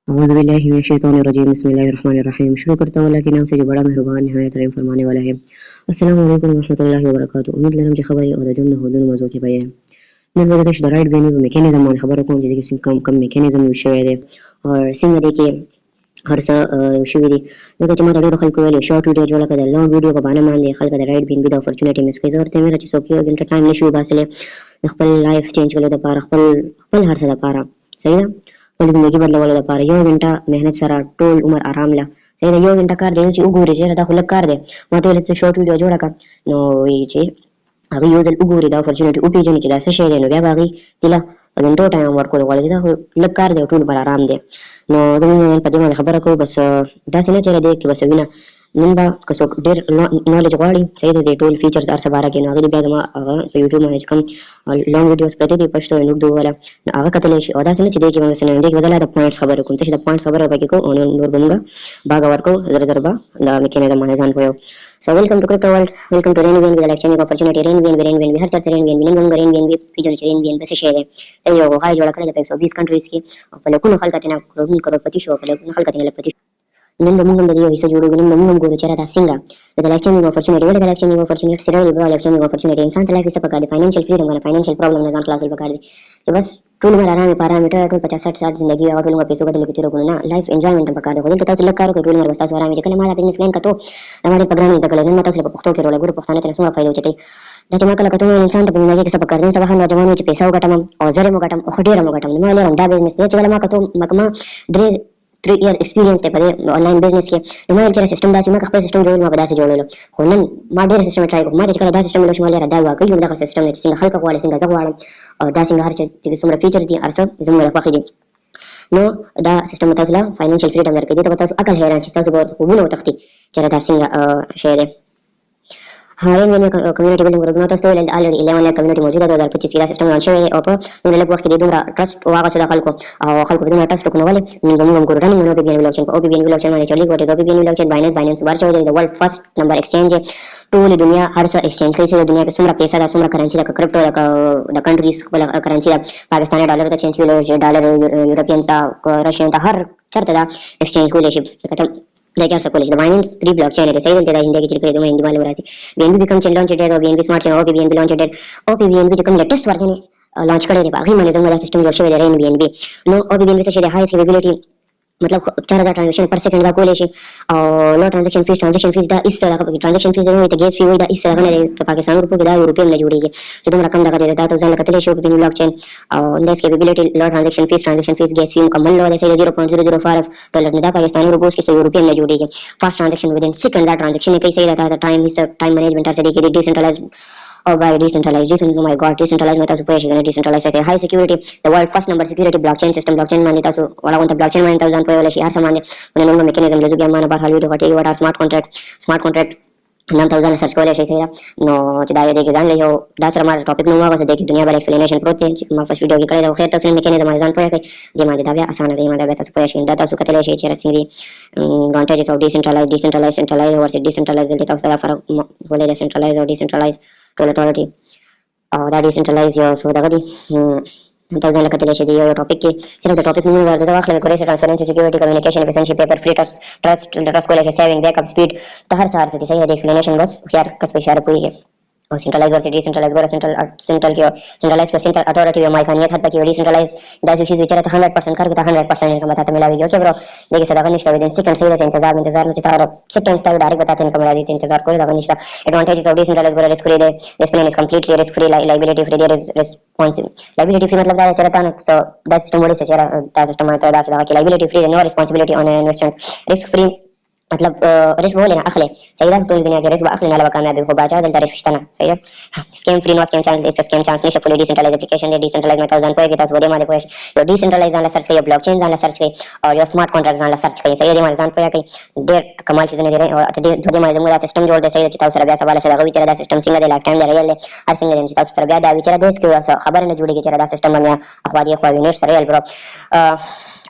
औज़ुबिल्लाहिमिनश्शैतानिर्रजीम बिस्मिल्लाहिर्रहमानिर्रहीम। शुरू करता हूँ अल्लाह के नाम से जो बड़ा मेहरबान निहायत रहम फरमाने वाला है। अस्सलामु अलैकुम वरहमतुल्लाहि वबरकातुहू। उम्मीद लरम खबरी और जन हदन मौजू की बयान नन बगदश द राइट वेन्यू मेकैनिज्म मान खबर को जदी कि कम मेकैनिज्म विषय और सिंग देखिए हर सा शिविरी देखो जमा तड़ो खल को वाले शॉर्ट वीडियो जोला का लॉन्ग वीडियो को बाना मान दे खल का right been with opportunity miss कई जोर ते मेरा चीज ओके दिन टाइम ने शुरू बासले खपल लाइफ चेंज कर द पार खपल खपल हर सा पारा सही ना पल जिंदगी बदल वाला पार यो घंटा मेहनत सरा टोल उमर आराम ला सही ना यो घंटा कर दे उगूरे जे रदा खुलक कर दे मतो ले शॉर्ट वीडियो जोड़ा का नो ये चे अगर यूजल उगूरे दा अपॉर्चुनिटी उपी जनी चिदा से शेयर नो बागी तिला घंटो टाइम वर्क को वाले दा खुलक कर दे टोल पर आराम दे नो जमीन पदमा खबर को बस दास ने चेहरा देख के बस विना निंबा कसो डेर नॉलेज गाड़ी सही दे टोल फीचर्स आर सबारा के नागली बेगमा यूट्यूब में कम लॉन्ग वीडियोस पते दी पश्तो नुक दो वाला आगा कतले ओदा से चिदे के वंगसने देख वजला द पॉइंट्स खबर को तश द पॉइंट्स खबर बाकी को ऑन नूर बंगा बागा वर को जरा जरबा ला मेकेने द माने जान पोयो so welcome to crypto world welcome to रेन विन विद एक्सचेंज अपॉर्चुनिटी रेन विन हर चर्च रेन विन नंग रेन विन भी पिजन रेन विन बस शेयर है सही हो हाई जोड़ा करे द 120 कंट्रीज की पहले कुल खलकतिना करोड़पति शो पहले खलकतिना लखपति निम्न मुंगम दरियो हिस्सा जोड़ो निम्न मुंगम गोरो चेहरा दासिंगा द एक्सचेंज अपॉर्चुनिटी वाले एक्सचेंज अपॉर्चुनिटी सिरे वाले एक्सचेंज अपॉर्चुनिटी इंसान तलाक से पका दे फाइनेंशियल फ्रीडम वाला फाइनेंशियल प्रॉब्लम ना जान क्लास पका दे तो बस टूल में आराम पैरामीटर टूल 50-60 जिंदगी और टूल का पैसों का दिल की रोको ना लाइफ एंजॉयमेंट पका दे बोले तो ताऊ लग करो टूल में बस ताऊ आराम जे कल हमारा बिजनेस प्लान का तो हमारे पगरानी इस दकले में ताऊ से पख्तो के रोले गुरु पख्ताने तेरे सुमा फायदा होते दा चमा कल कतो इंसान तो बिना के सब कर दें सब हम जवानों के पैसा गटम और जरे मो गटम खडेर मो गटम मैं ले रंदा बिजनेस ने चला मा कतो मकमा द्रे 3 year experience te pade online business ke no chera system da sima ka system join ma bada se jolelo honan ma dere system try ko ma de kala da system lo shma le da wa ka yum da system ne singa halka wala singa jagwala और da singa har se sumra features di arsa zumra fakhidi no da system tasla financial freedom dar ke di to bata akal heran chista so बहुत खूब no तख्ती चरा da singa share हाँ रेन में community building programme तो store already 11 lakh कम्युनिटी मौजूद है 2025 का सिस्टम लॉन्च हुआ है और उन्हें लगभग के दूंगा ट्रस्ट वागा से दाखल को और खल को दूंगा ट्रस्ट को वाले निगम को रनिंग में ओपीबीएन ब्लॉकचेन को ओपीबीएन ब्लॉकचेन में चली गोटे ओपीबीएन ब्लॉकचेन बाइनेंस बार चल the world first number exchange है टूल दुनिया हर सा एक्सचेंज कैसे दुनिया के सुमरा पैसा दा सुमरा करेंसी दा क्रिप्टो दा द कंट्रीज वाला करेंसी दा पाकिस्तानी डॉलर दा चेंज किलो डॉलर यूरोपियन दा रशियन दा हर चरता दा एक्सचेंज को लेशिप खत्म लेकर सको लेकिन बाइनेंस 3 ब्लॉकचेन है सही चलते दा हिंदी की चिल करे हिंदी वाले बराती बीएनबी बिकम चेन लॉन्च है बीएनबी स्मार्ट चेन ओपीबीएन लॉन्च है ओपीबीएन जो कम लेटेस्ट वर्जन है लॉन्च करे बाकी मैनेजर वाला सिस्टम जो है रेन बीएनबी नो ओपीबीएन से शेयर हाई स्केलेबिलिटी मतलब 4000 ट्रांजैक्शन पर सेकंड का कोलेशन और लो ट्रांजैक्शन फीस दा इस तरह का ट्रांजैक्शन फीस देने तो गैस फी हुई दा इस तरह का पाकिस्तान रुपए का यूरोपियन में जुड़ी है सो तुम रकम लगा देता तो जान लगते शो बिन ब्लॉकचेन और इंडेक्स कैपेबिलिटी लो ट्रांजैक्शन फीस गैस फी मुकम्मल लो जैसे $0.005 में दा पाकिस्तानी रुपए के यूरोपियन में जुड़ी है fast transaction with in second दा ट्रांजैक्शन कैसे रहता है टाइम मैनेजमेंट से देखिए decentralised or by decentralized oh my god decentralized meta super shigana decentralized sector high security the world first number security blockchain manita so wala unta blockchain manita uzan poyo shi har samane unne mechanism jo bi amana bar halu do hati what are smart contract 9000 सर्च कोले से नो चिदाय देके जान लियो दासर हमारा टॉपिक नुवा को देखि दुनिया भर एक्सप्लेनेशन प्रोते मा फर्स्ट वीडियो की करे तो खैर तो फिल्म मैकेनिज्म जान पोया के जे मा दाव्या आसान है मा दाव्या तो पोया शिन दाता सु कतले से चेरा सिंगी advantages of decentralize centralize versus decentralize देता उसका फर्क बोले सेंट्रलाइज और डिसेंट्रलाइज टोटलिटी और दैट डिसेंट्रलाइज यो सो दगदी तौज़ीन लकतले से दियो टॉपिक के सिर्फ टॉपिक में वर्ड जवाब ले करे transparency security communication efficiency paper free trust को लेके सेविंग बैकअप स्पीड तो हर सार से सही है एक्सप्लेनेशन बस यार कस पे इशारा पूरी है और centralize versus decentralize versus centralize पर सेंट्रल अथॉरिटी और माइकानियत हद तक की डिसेंट्रलाइज दास विशेष विचार तो 100% करके 100% इनका बताते मिला वीडियो के ब्रो देखिए सदा निश्चित विद इन सेकंड सही है इंतजार में चिता सिस्टम्स टाइप डायरेक्ट बताते इनका मिला देते इंतजार कोई लगा निश्चित एडवांटेजेस ऑफ डिसेंट्रलाइज को रिस्क फ्री दे this plan is completely risk free liability free there is responsible liability free मतलब दा चरता ना सो दा सिस्टम बड़ी से चरा दा सिस्टम है तो दा से liability free no responsibility on investment risk free मतलब रिस्क बोले ना अखले सही है पूरी दुनिया के रिस्क अखले ना लगा कामयाबी को बाजा दलता रिस्क तना सही है scam free no scam chance नहीं फुली डिसेंट्रलाइज एप्लीकेशन दे डिसेंट्रलाइज में 1000 कोई के तास बोले मादे पोय यो डिसेंट्रलाइज जान सर्च के ब्लॉकचेन जान सर्च के और यो स्मार्ट कॉन्ट्रैक्ट जान सर्च के सही है मादे जान पोय के डेट कमाल चीजें दे रहे और दे मादे जमुदा सिस्टम जोड़ दे सही है चिता सर ब्याह सवाल से लगा विचार दा system single day life time दे रियल हर सिंगल दिन चिता सर ब्याह दा विचार देश के खबर ने जुड़ी के चरा दा सिस्टम में अखबारी net sir real bro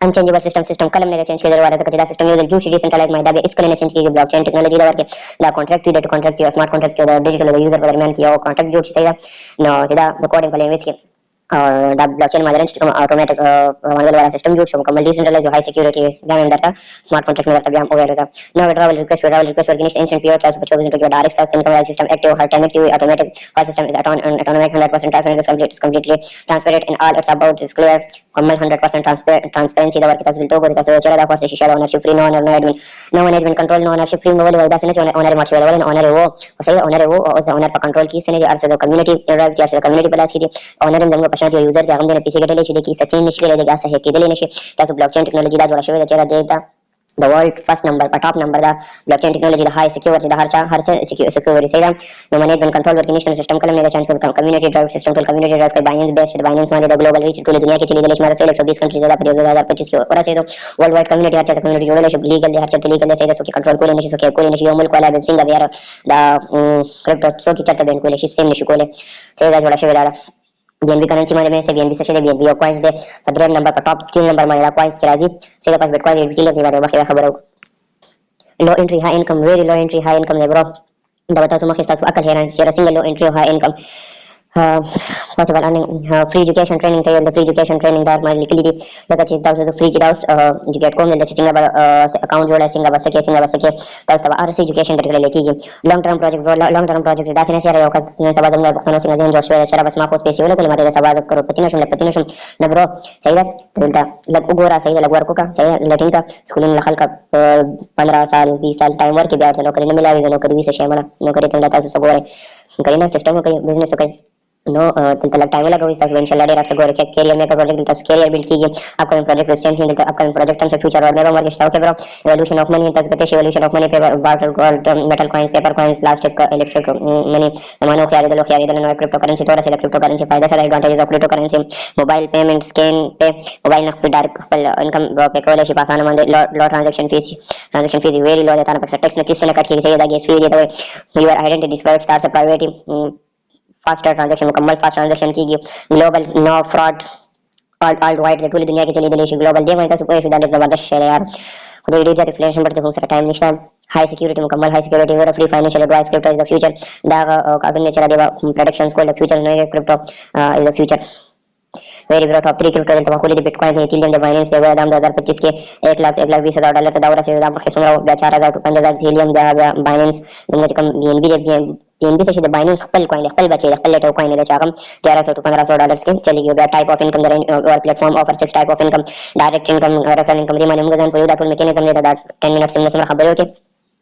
unchangeable system कलम ने चेंज किया वाला तक सिस्टम यूजर जो डिसेंट्रलाइज में दाबे इसके लिए चेंज की ब्लॉकचेन टेक्नोलॉजी दा वर्क दा contract that contract smart contract दा डिजिटल यूजर पर दरमियान किया और कॉन्ट्रैक्ट जो चाहिए नो दा कोडिंग पर लैंग्वेज के और the blockchain modern automatic model वाला सिस्टम जो मुकम्मल डिसेंट्रलाइज जो हाई सिक्योरिटी है अंदर था स्मार्ट कॉन्ट्रैक्ट में तब हम ओवर था no withdrawal request working instant पीओ 24 घंटे के direct start income system active हर time active automatic call system is automatic 100% transparent is completely transparent in all its about is clear मुकम्मल 100% ट्रांसपेरेंसी दवर की तफसील तो को तो चला दा फॉर शीशा ownership free no owner no admin no management control no ownership free mobile वाला से ओनर मार्च वाला ओनर वो सही ओनर है वो उस ओनर पर कंट्रोल की से ने अर्से कम्युनिटी ड्राइव की अर्से कम्युनिटी प्लस की ओनर जंग पछाती यूजर के हम PC के लिए की सचिन निष्क्रिय लेगा सहे के लिए निष्क्रिय तासो ब्लॉकचेन टेक्नोलॉजी दा जोड़ा शवे चेहरा देता the world first number पर top number the blockchain technology the high secure the हर से security सही no management control working national system कलम ने चैनल का community drive system tool community drive का Binance based Binance में the global reach पूरी दुनिया की चली देश में 120 कंट्री ज्यादा 2025 के ऊपर से तो वर्ल्ड वाइड कम्युनिटी हर कम्युनिटी जोड़े ले लीगल हर चीज लीगल सही सो की कंट्रोल को लेने सो के कोई नहीं मुल्क वाला सिंगा बिहार द क्रिप्टो सो की चर्चा बैंक को ले सेम निशु को ले सही जोड़ा शवे दादा बीएनबी करेंसी में से बीएनबी से बीएनबी कॉइंस दे 15 नंबर पर टॉप 3 नंबर में कॉइंस के राजी सीधा पास बिटकॉइन एडबिट के लिए बात खबर हो low entry high income very low entry high income bro da bata suma khista akal hera share single low entry high income possible earning free education training tayo the free education training that my liquidity laka chi taw so free ki daws educate ko mil singa bar account joda singa basake taw sta RC education करके लेके की long term project da sine share yo ka sabazam da bختनो singa zen joshua share bas ma khos pesi wala kul mate sabaz करो पतिनो शुम ना ब्रो सही है दिलता लग गोरा सही लग वर्क का सही लटिन का स्कूलिंग लखल का 15 साल 20 साल टाइम वर्क के बाद नौकरी न मिलावी नौकरी भी से शेमला नौकरी तंदा ता सब गोरे कहीं ना सिस्टम का बिजनेस का नो दिलता लग टाइम लगा इसका इंशाल्लाह डेरा से गोरे के कैरियर में का प्रोजेक्ट दिलता कैरियर बिल्ड कीजिए अपकमिंग प्रोजेक्ट रिसेंटली दिलता अपकमिंग प्रोजेक्ट हम फ्यूचर और नेवर मार्केट स्टॉक के ब्रो एवोल्यूशन ऑफ मनी तस गते evolution of money paper barter gold metal coins paper coins plastic electric money मानो खियारी दल नो क्रिप्टो करेंसी तोरा से क्रिप्टो करेंसी फायदा से advantages of crypto currency mobile payment scan पे मोबाइल नख पे डायरेक्ट इनकम पे कोले शिप आसान मंदे लो ट्रांजैक्शन फीस वेरी लो देता ना टैक्स में 30 से कट के सही दागे फी देता है योर आइडेंटिटी स्प्रेड स्टार्ट से प्राइवेट फास्टर ट्रांजैक्शन मुकम्मल फास्ट ट्रांजैक्शन की global no fraud world wide पूरी दुनिया की चली दिलेश ग्लोबल दे मैं तो सुपर शुदा जबरदस्त शेयर है यार खुद वीडियो जा एक्सप्लेनेशन पढ़ते हो सारा टाइम निश्चित हाई सिक्योरिटी मुकम्मल हाई सिक्योरिटी और free financial advice crypto is the future दा कार्टून नेचर देवा प्रेडिक्शंस को the future no crypto is the future very bro top 3 crypto दिलता खुली बिटकॉइन इथीरियम द बाइनेंस से दाम 2025 के 1,20,000 का दौरा से दाम के सुमरा 4000 टू 5000 इथीरियम द बाइनेंस दुनिया कम बीएनबी से द बाइनेंस खपल कॉइन खपल बचे खपल लेटर कॉइन दे चाकम 1100 टू 1500 डॉलर्स के चली गई टाइप ऑफ इनकम और platform offer 6 type of income direct income referral income दी मालूम गजन पूरा टूल मैकेनिज्म दे दैट 10 मिनट्स में सुमरा खबर हो के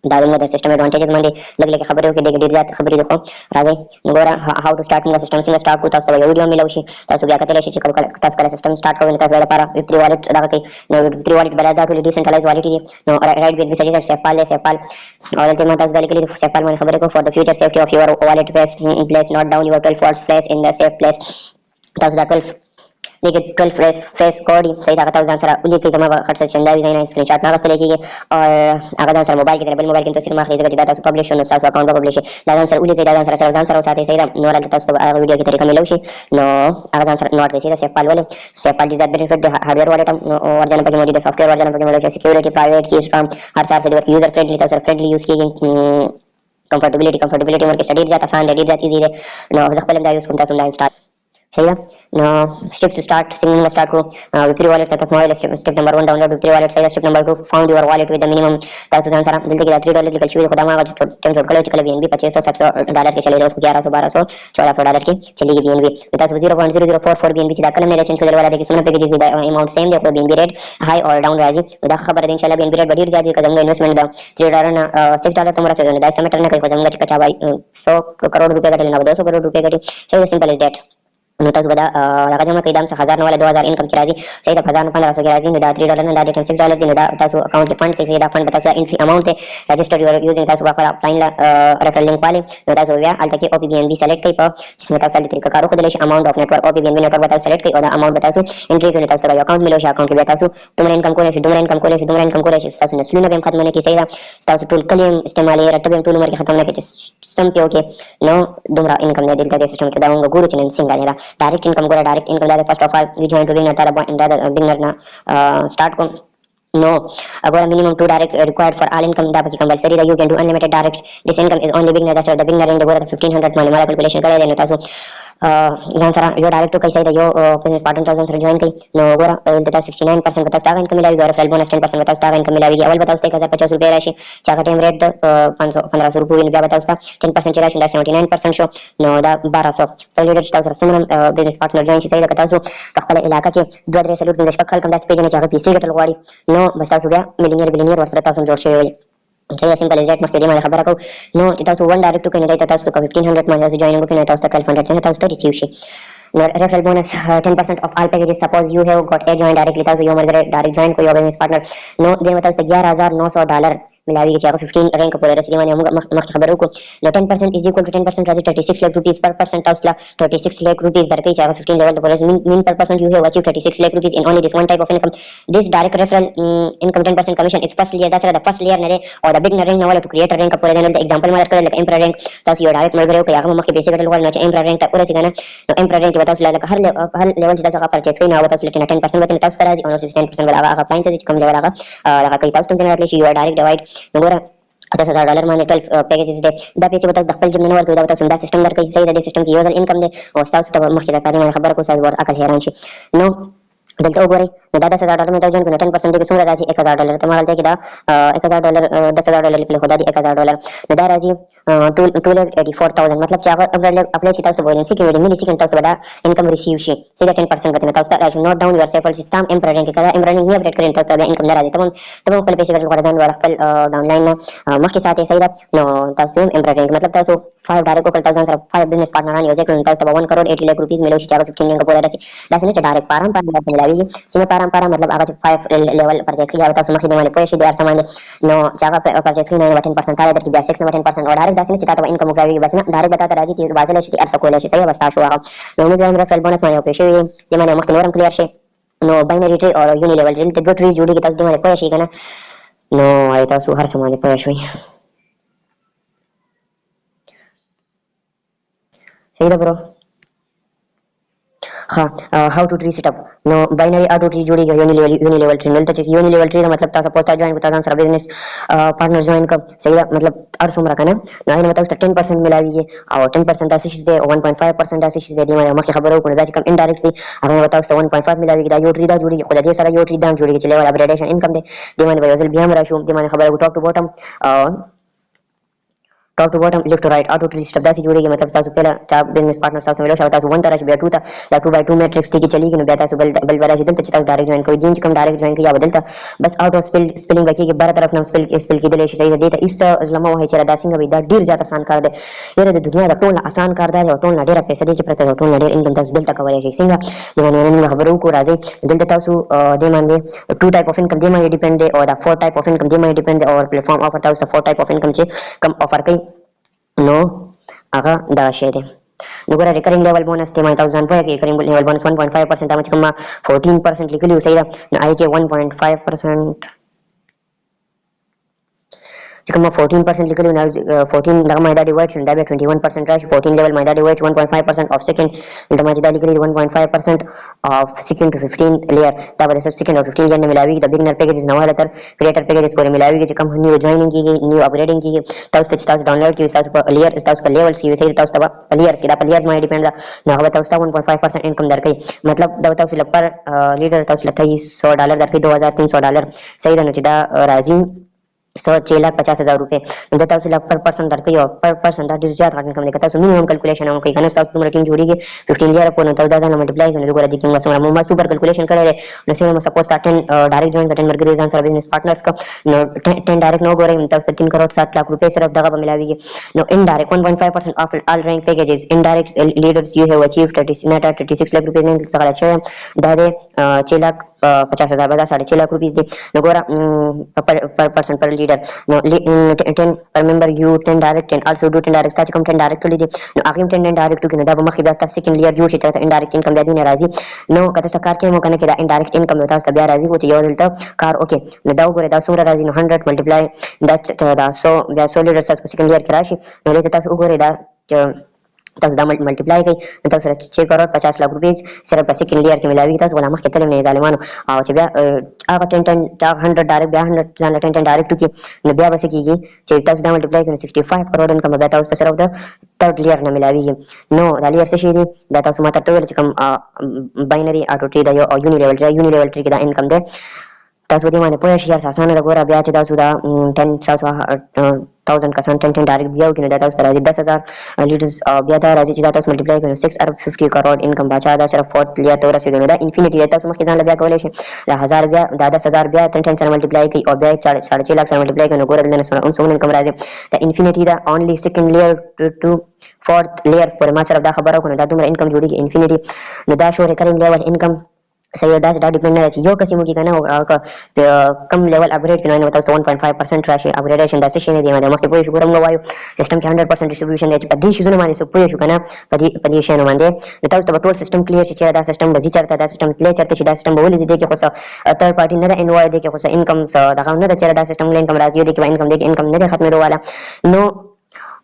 दादू में सिस्टम एडवांटेजेस मंदे लग खबर हो के देख जात खबर देखो राजे गोरा हाउ टू स्टार्ट में सिस्टम सिंग स्टार्ट को तास वीडियो में लवशी तास गया कतले शिकल तास कला सिस्टम स्टार्ट को तास वाला पारा विप3 वॉलेट दागा के विप3 वॉलेट बला दा टू डिसेंट्रलाइज वॉलेट ये नो राइट विद सजेस्ट सेपाल और ते माता गली के सेपाल में खबर को for the future safety of your wallet please note down your 12 फॉल्स place in the safe place तास द 12 देखिए 12 फ्रेश कोड सही था बताओ सर उन्हीं के जमा खर्च से चंदा भी जाना स्क्रीनशॉट ना बस लेके और आगे सर मोबाइल के टेबल मोबाइल के तो सिर्फ माखली जगह डाटा पब्लिश होने साथ अकाउंट पर पब्लिश दादा सर उन्हीं के दादा सर साथ सही था नोरा के तो वीडियो की तरीका मिलो शी नो आगे सर नोट कैसे सेफाल वाले सेफाल डिजाइन बेनिफिट हार्डवेयर वाले वर्जन पर मौजूद सॉफ्टवेयर वर्जन पर मौजूद सिक्योरिटी प्राइवेट की स्पैम हर साल से यूजर फ्रेंडली था सर फ्रेंडली यूज की कंफर्टेबिलिटी वर्क स्टडी जाता आसान रेडी जाती इजी नो जखपल दा यूज करता सुन स्टार्ट सही है स्टेप्स टू स्टार्ट सिंगिंग स्टार्ट को विप3 वॉलेट का small step number 1 download web3 wallet सही step number 2 found your wallet with the minimum तासु सारा दिल के $3 लिखल शुरू खुदा मा टेम छोड़ कले बीएनबी 2500 $700 के चले दोस्त 1100 1200 $1400 की चलेगी बीएनबी तासु 0.0044 बीएनबी चिदा कल में चेंज कर वाला देखिए सुन पैकेजेस द अमाउंट सेम देखो बीएनबी रेट हाई और डाउन राइजिंग दा खबर है इंशाल्लाह बीएनबी रेट बढ़ी जाती है कजम इन्वेस्टमेंट दा $3 ना $6 तुम्हारा से दा समेटर ना कोई कजम का भाई 100 करोड़ रुपए का लेना 200 करोड़ रुपए का सही सिंपल इज दैट नोटास बदा लगा जमा कईदाम से 1000 वाले 2000 इनकम की राजी सही था 1000 1500 की राजी निदा $3 ना दादे $6 की निदा तासु अकाउंट के फंड के फंड बतासु एंट्री अमाउंट है रजिस्टर योर यूजिंग तासु वाला ऑफलाइन ला रेफरल लिंक वाले तासु या अल तक ओपीबीएनबी सेलेक्ट कई पर जिसमें तासु साल तरीका करो खुद लेश अमाउंट ऑफ नेटवर्क ओपीबीएनबी नेटवर्क बतासु सेलेक्ट कई और अमाउंट बतासु एंट्री के तासु का अकाउंट मिलो अकाउंट के बतासु तुम्हारा इनकम को ले तासु ने सुनो खत्म ने की सही था तासु टूल कलियम इस्तेमाल है रटबे टूल मर के खत्म ने के सम पे ओके नो दुमरा इनकम दे दिल सिस्टम के दाऊंगा गुरु चैनल सिंगा जरा डायरेक्ट इनकम को डायरेक्ट इनकम दादा first of all we join to beginner ना स्टार्ट को no agora minimum to direct required for all income da baki compulsory that you can do unlimited direct this income is only beginner that's the beginner in the world 1500 money mala calculation kare denu taso ځان سره یو ډایرکټ کوي صحیح ده یو بزنس پارټنر تاسو سره جوائن کوي نو وګوره دلته تاسو 69% تاسو ته انکم ملایوي ریفرل بونس 10% تاسو ته انکم ملایوي اول به تاسو ته 1050 روپۍ راشي چې هغه ټیم ریټ د 1500 روپۍ وي بیا به تاسو ته 10% راشي دا 79% شو نو دا 1200 پر لیډر تاسو سره څومره بزنس پارټنر جوائن شي صحیح ده تاسو په خپل علاقې کې 2 3 سلوټ بزنس خلک هم داسې پیژني چې هغه پیسې ګټل غواړي نو بس تاسو بیا ملینیر بلینیر ورسره تاسو جوړ شوی وي صحیح سمپل از دیٹ مخکې دې باندې خبره کوو نو چې تاسو ون ډایرکټ کوئ نو دی تاسو ته 1500 باندې تاسو جوائن وکړئ نو تاسو ته 1200 څنګه تاسو ته ریسیو شي نو referral bonus 10% of all packages suppose you have got a join directly تاسو یو ملګری ډایرکټ جوائن کوئ یو بزنس پارټنر نو دې تاسو ته $11900 ملاوي چې هغه 15 رینک پورې رسیدي باندې موږ مخکې خبرو کوو نو 10% is equal to 10% راځي 36 lakh rupees per person تاسو لا 36 lakh rupees درکې چې هغه 15 level پورې mean per person you have achieved 36 lakh rupees in only this one type of income this direct referral income 10% commission is first year دا سره د first year نه دی او د beginner rank نه ولا to create rank پورې نه د example ما درکړل لکه emperor rank تاسو یو ډایرکټ ملګری کوي هغه مخکې پیسې ګټل غواړي نو چې emperor rank ته ورسیږي نه نو emperor rank کې تاسو لکه هر level چې تاسو هغه purchase کوئ نو هغه تاسو لکه 10% وته تاسو راځي او 10% ولا هغه پلاین ته چې کوم level هغه کوي تاسو ته نه راتلی شي یو ډایرکټ ډیوایډ نو ګوره $10,000 باندې 12 پیکیجز دي دا پیسې به تاسو د خپل جیب نه ورکوي دا تاسو دا سیستم درکوي صحیح ده د سیستم کې یو ځل انکم دی او تاسو ته مخکې د پاره خبره کوم تاسو ورته عقل حیران شي نو دلته وګورئ نو دا $10,000 مې تاسو جوړ کړو 10% کې څومره راځي $1,000 ته مالته کې دا $1,000 $10,000 لیکل خو دا دی $1,000 نو دا راځي 284,000 مطلب چې هغه خپل چې تاسو وایي چې کې ملي سکند تاسو به دا انکم ریسیو شي سیده 10% وته تاسو ته راځي نوٹ ډاون یور سیفل سیستم امپرینګ کې کړه امپرینګ نه اپډیټ کړئ تاسو ته انکم نه راځي تمام خپل پیسې ګټل غواړئ ځان ور خپل ډاونلاین مخکې ساتي صحیح ده نو تاسو امپرینګ مطلب تاسو 5 ډایرکټ وکړ تاسو سره 5 بزنس پارټنران یو ځای کړئ تاسو ته 1 crore 80 lakh rupees ملو شي چې هغه 15 رنګ پورې راشي دا څنګه چې ډایرکټ پارام باندې ملاوي سیمه پارام مطلب هغه 5 لیول پرچیز کیږي تاسو مخکې د باندې پوه شئ د هر سامان نو چې هغه پرچیز کیږي نو 10% تعالی درکې بیا 6 نو 10% اور ډایرکټ داسې چې تاسو انکم وکړئ بس نه ډایرکټ بتا ته راځي چې بازل شي ارسه کولای شي صحیح وستا شو هغه نو موږ هم رفل بونس باندې پوه شئ د باندې مخکې نورم کلیر شي نو باینری ټری او یونی لیول ټری د دوه ټریز جوړیږي تاسو د باندې پوه شئ کنه نو آی تاسو هر سامان پوه شئ صحیح ده برو हाँ how to tree setup no binary auto tree जोड़ेगा uni level tree मिलता है uni level tree का मतलब तासा पोता ज्वाइन होता है बिजनेस पार्टनर ज्वाइन का सही है मतलब अर्सुम रखा ना ना इन मतलब 10% मिलावी और 10% ऐसी चीज दे 1.5% ऐसी चीज दे दी मैं मक्के खबर हो कोई कम इनडायरेक्टली अगर मैं बताऊं 1.5 मिलावी दा यो ट्री दा जोड़ी खुद दे सारा यो ट्री दा जोड़ी चले वाला अपग्रेडेशन इनकम दे मैंने वजल भी हम राशु दे मैंने खबर top to bottom top to bottom left to right auto tree step दासी जोड़ेगी मतलब तासु पहला चार बिजनेस पार्टनर साथ में तासु 1 तरह से 2 था या 2x2 मैट्रिक्स थी कि चलेगी न बेटा सु बल वाला से दिलता तासु डायरेक्ट ज्वाइन कोई दिन कम डायरेक्ट ज्वाइन किया बदलता बस आउट ऑफ स्पेलिंग बाकी के 12 तरफ नाम स्पेल की दिले सही देता इस इस्लामा है चला दासिंग भी दा डीर जाता आसान कर दे ये रे दुनिया दा टोल आसान कर दे और टोल ना डेरा पैसे दे के प्रति टोल ना डेर इनकम तासु दिलता कवर है सिंगा दिवाने ने खबरों को राजे दिलता तासु दे मान दे 2 टाइप ऑफ इनकम दे मान डिपेंड दे और दा 4 टाइप ऑफ इनकम दे मान डिपेंड और प्लेटफॉर्म ऑफर तासु 4 टाइप ऑफ इनकम चे कम ऑफर कई नो आगा दा शेर नो गोरा रिकरिंग लेवल बोनस ते 1000 पे रिकरिंग लेवल बोनस 1.5% तामच कम 14% लिखली सही ना आई के 1.5% चिकमा 14% लिखली ना 14 लगा माइदा डिवाइड दा 21% राश 14 लेवल माइदा डिवाइड 1.5% ऑफ सेकंड तमाजी दा लिखली 1.5% ऑफ सेकंड टू 15 लेयर दा बदे सब सेकंड और 15 लेयर ने मिलावी द बिगिनर पैकेजेस नवा लेतर क्रिएटर पैकेजेस पूरे मिलावी के कम न्यू ज्वाइनिंग की न्यू अपग्रेडिंग की ताउस ताउस डाउनलोड की ताउस पर लेयर ताउस पर लेवल्स की सही ताउस तब लेयर्स की दा लेयर्स में डिपेंड दा ना हो ताउस 1.5% इनकम दर कई मतलब दा ताउस पर लीडर ताउस $2300 दर कई $2300 सही दा नचिदा राजी 6,50,000 रुपए म्हणजे तासु लाख पर पर्सन दर कई पर पर्सन दर डिस जात इनकम देखता तासु मिनिमम कैलकुलेशन हम कई खाना तासु तुम टीम जोड़ी के 15 लिया रखो ना तासु 10,000 मल्टीप्लाई करने दुगरा दिखी मस हम सुपर कैलकुलेशन करे न से हम सपोज 10 डायरेक्ट ज्वाइन करन मर्गरी जान सर बिजनेस पार्टनर्स का 10 डायरेक्ट नो गोरे तासु 3 करोड़ 7 लाख रुपए सिर्फ दगा मिलावी के no indirect 1.5% of all rank packages indirect leaders you have achieved 36 lakh रुपए ने सगला छे दादे 6 लाख 50,000 बता 6.5 लाख रुपीस दे नगोरा पर पर्सन पर leader no 10 per member you 10 direct and also do 10 direct ताच कम 10 direct ली दे नो आखिर 10 direct की नदा मखि बेस्ता सेकंड लेयर जो छिता indirect income दे ने राजी नो कते सकार के मो कने के indirect income होता है तब राजी वो यो दिलता कार ओके नदा गोरे दा सोरा राजी नो 100 multiply दैट दा 100 लीडर सेकंड लेयर की राशि नो लेते तास गोरे दा تاسو دا ملټیپلای کړئ تاسو سره 6 کروڑ 50 लाख रुपए صرف په سیکنډ ایئر کې ملاوي تاسو ولا مخکې تللی نه ظالمانو او چې بیا هغه 100 ډایرکټ بیا 100 ځان 10 ډایرکټ کې نو بیا به څه کېږي چې تاسو دا ملټیپلای کړئ 65 کروڑ انکم بیا تاسو صرف د تھرډ لیئر نه ملاویږي نو دا لیئر څه شي دی دا تاسو ماته ته ویل چې کوم باینري اټو ټری دا یو یونی لیول ټری کې دا انکم دی تاسو دې باندې پوه شئ اسانه ده ګوره بیا چې تاسو دا 10,000 کسان 10 ډایرکټ بیا وکړي دا تاسو ته راځي 10,000 لیټرز بیا دا راځي چې دا تاسو ملټیپلای کړئ 6 ارب 50 کروڑ انکم باچا دا صرف 4 لیئر ته ورسېدو نو دا انفینیټي تاسو مخکې ځان بیا کولی شئ دا 1000 بیا دا 10,000 بیا 10 سره ملټیپلای کړئ او بیا 4.5 लाख سره ملټیپلای کړئ نو ګوره دلته څومره انکم راځي دا انفینیټي دا اونلی سیکنډ لیئر ټو فورث لیئر پورې ما صرف دا خبره وکړه دا دومره انکم جوړیږي انفینیټي نو دا شو ریکرینګ لیول انکم صحیح دا دا ډیپند نه چې یو قسم کې کنه او کم لیول اپګریډ کړئ نو تاسو 1.5% راشي اپګریډیشن دا څه شي نه دی ما مخکې پوه شو ګورم وایو سیستم کې 100% ډیسټریبیوشن دی په دې شیزونه باندې پوه شو کنه په دې شی نه باندې تاسو ته ټول سیستم کلیر شي چې دا سیستم به چیرته دا سیستم کلیر چرته شي دا سیستم به ولې دی کې خو ثرد پارټي نه دا انوای دی کې خو انکم دا نه دا چې دا سیستم انکم راځي دی کې انکم دی کې انکم نه ختمېدو والا نو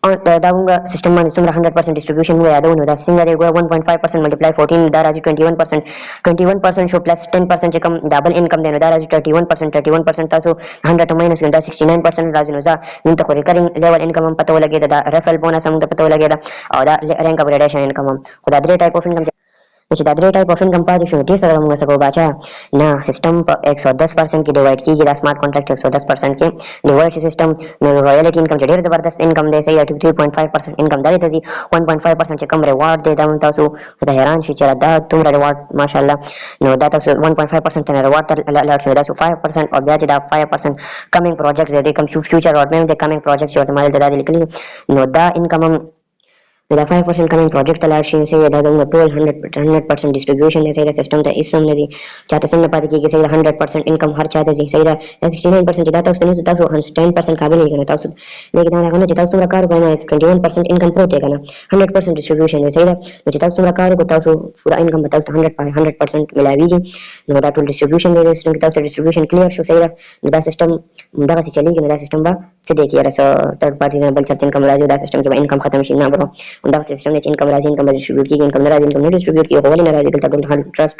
دا موږ سیستم باندې څومره 100% ډیسټریبیوشن موږ یادونه دا څنګه دی ګوره 1.5% ملټیپلای 14 دا راځي 21% شو پلس 10% چې کوم ډبل انکم دی نو دا راځي 31% تاسو 100 ماینس دا 69% راځي نو ځکه نن ته ریکرینګ لیول انکم هم پته ولګي دا ریفرل بونس هم پته ولګي او دا رینک اپګریډیشن انکم هم خو دا درې ټایپ اف انکم چې دا درې ټایپ اف انکم پاتې شو دې سره موږ څه کوو باچا نه سیستم په 110% کې ډیوایډ کیږي دا سمارټ کانټراکټ 110% کې ډیوایډ شي سیستم نو رویالټي انکم چې ډېر زبردست انکم دی صحیح 3.5% انکم دی ته 1.5% چې کم ریوارډ دی دا تاسو ته حیران شي چې دا تومره ریوارډ ماشاءالله نو دا تاسو 1.5% نه ریوارډ تر لاړ شي دا 5% او بیا چې دا 5% کمینګ پروجیکټ دی کوم فیوچر روډ مېپ دی کمینګ پروجیکټ چې ورته مال دی لیکلي نو دا انکم دا 5% کمینګ پروجیکټ ته لاړ شي صحیح دا زموږ ټول 100% ډیسټریبیوشن دی صحیح دا سیستم ته هیڅ هم نه دي چاته څنګه پاتې کېږي صحیح دا 100% انکم هر چاته ځي صحیح دا 69% چې دا تاسو 10% قابل یې کنه تاسو لیکن دا هغه چې تاسو څومره کار کوئ 21% انکم پروت دی کنه 100% ډیسټریبیوشن دی صحیح دا چې تاسو څومره کار کوئ تاسو پورا انکم به تاسو 100% ملاویږي نو دا ټول ډیسټریبیوشن دی سیستم کې تاسو ډیسټریبیوشن کلیر شو صحیح دا نو دا سیستم دغه څه چلیږي نو دا سیستم به څه دی کې رسو تھرد پارټي نه بل چرته انکم راځي دا سیستم کې به انکم ختم شي نه برو دا سیستم دی انکم راځي انکم ډیسټریبیوټ کیږي انکم نه راځي انکم نه ډیسټریبیوټ کیږي خو ولې نه راځي دلته ټول ټرست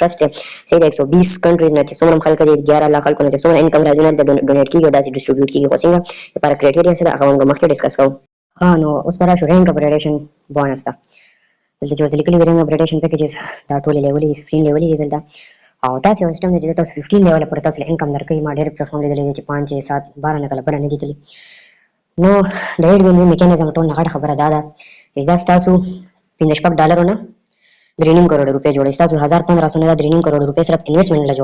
صحیح ده 120 کنټریز نه چې څومره خلک دي 11 लाख خلکو نه چې څومره انکم راځي نه ډونیټ کیږي دا ډیسټریبیوټ کیږي خو څنګه لپاره کرایټیریا څه ده هغه موږ مخکې ډیسکس کوو ها نو اوس پر شو رینک اپګریډیشن بونس ده دلته چې ورته لیکلي رینک اپګریډیشن پیکیجز دا ټول لیولې فري لیولې دي دلته او تاسو یو سیستم چې تاسو 15 لیول پر تاسو انکم درکې ما ډېر پلیټفارم لیدلې چې 5 6 7 12 نه کله بل نه دي نو د ریډ وینو میکانیزم ټول نه خبره ده چې دا تاسو $15 نه 3.5 کروڑ روپے جوړي تاسو 1500 نه 3.5 کروڑ روپے صرف انویسټمنٹ لا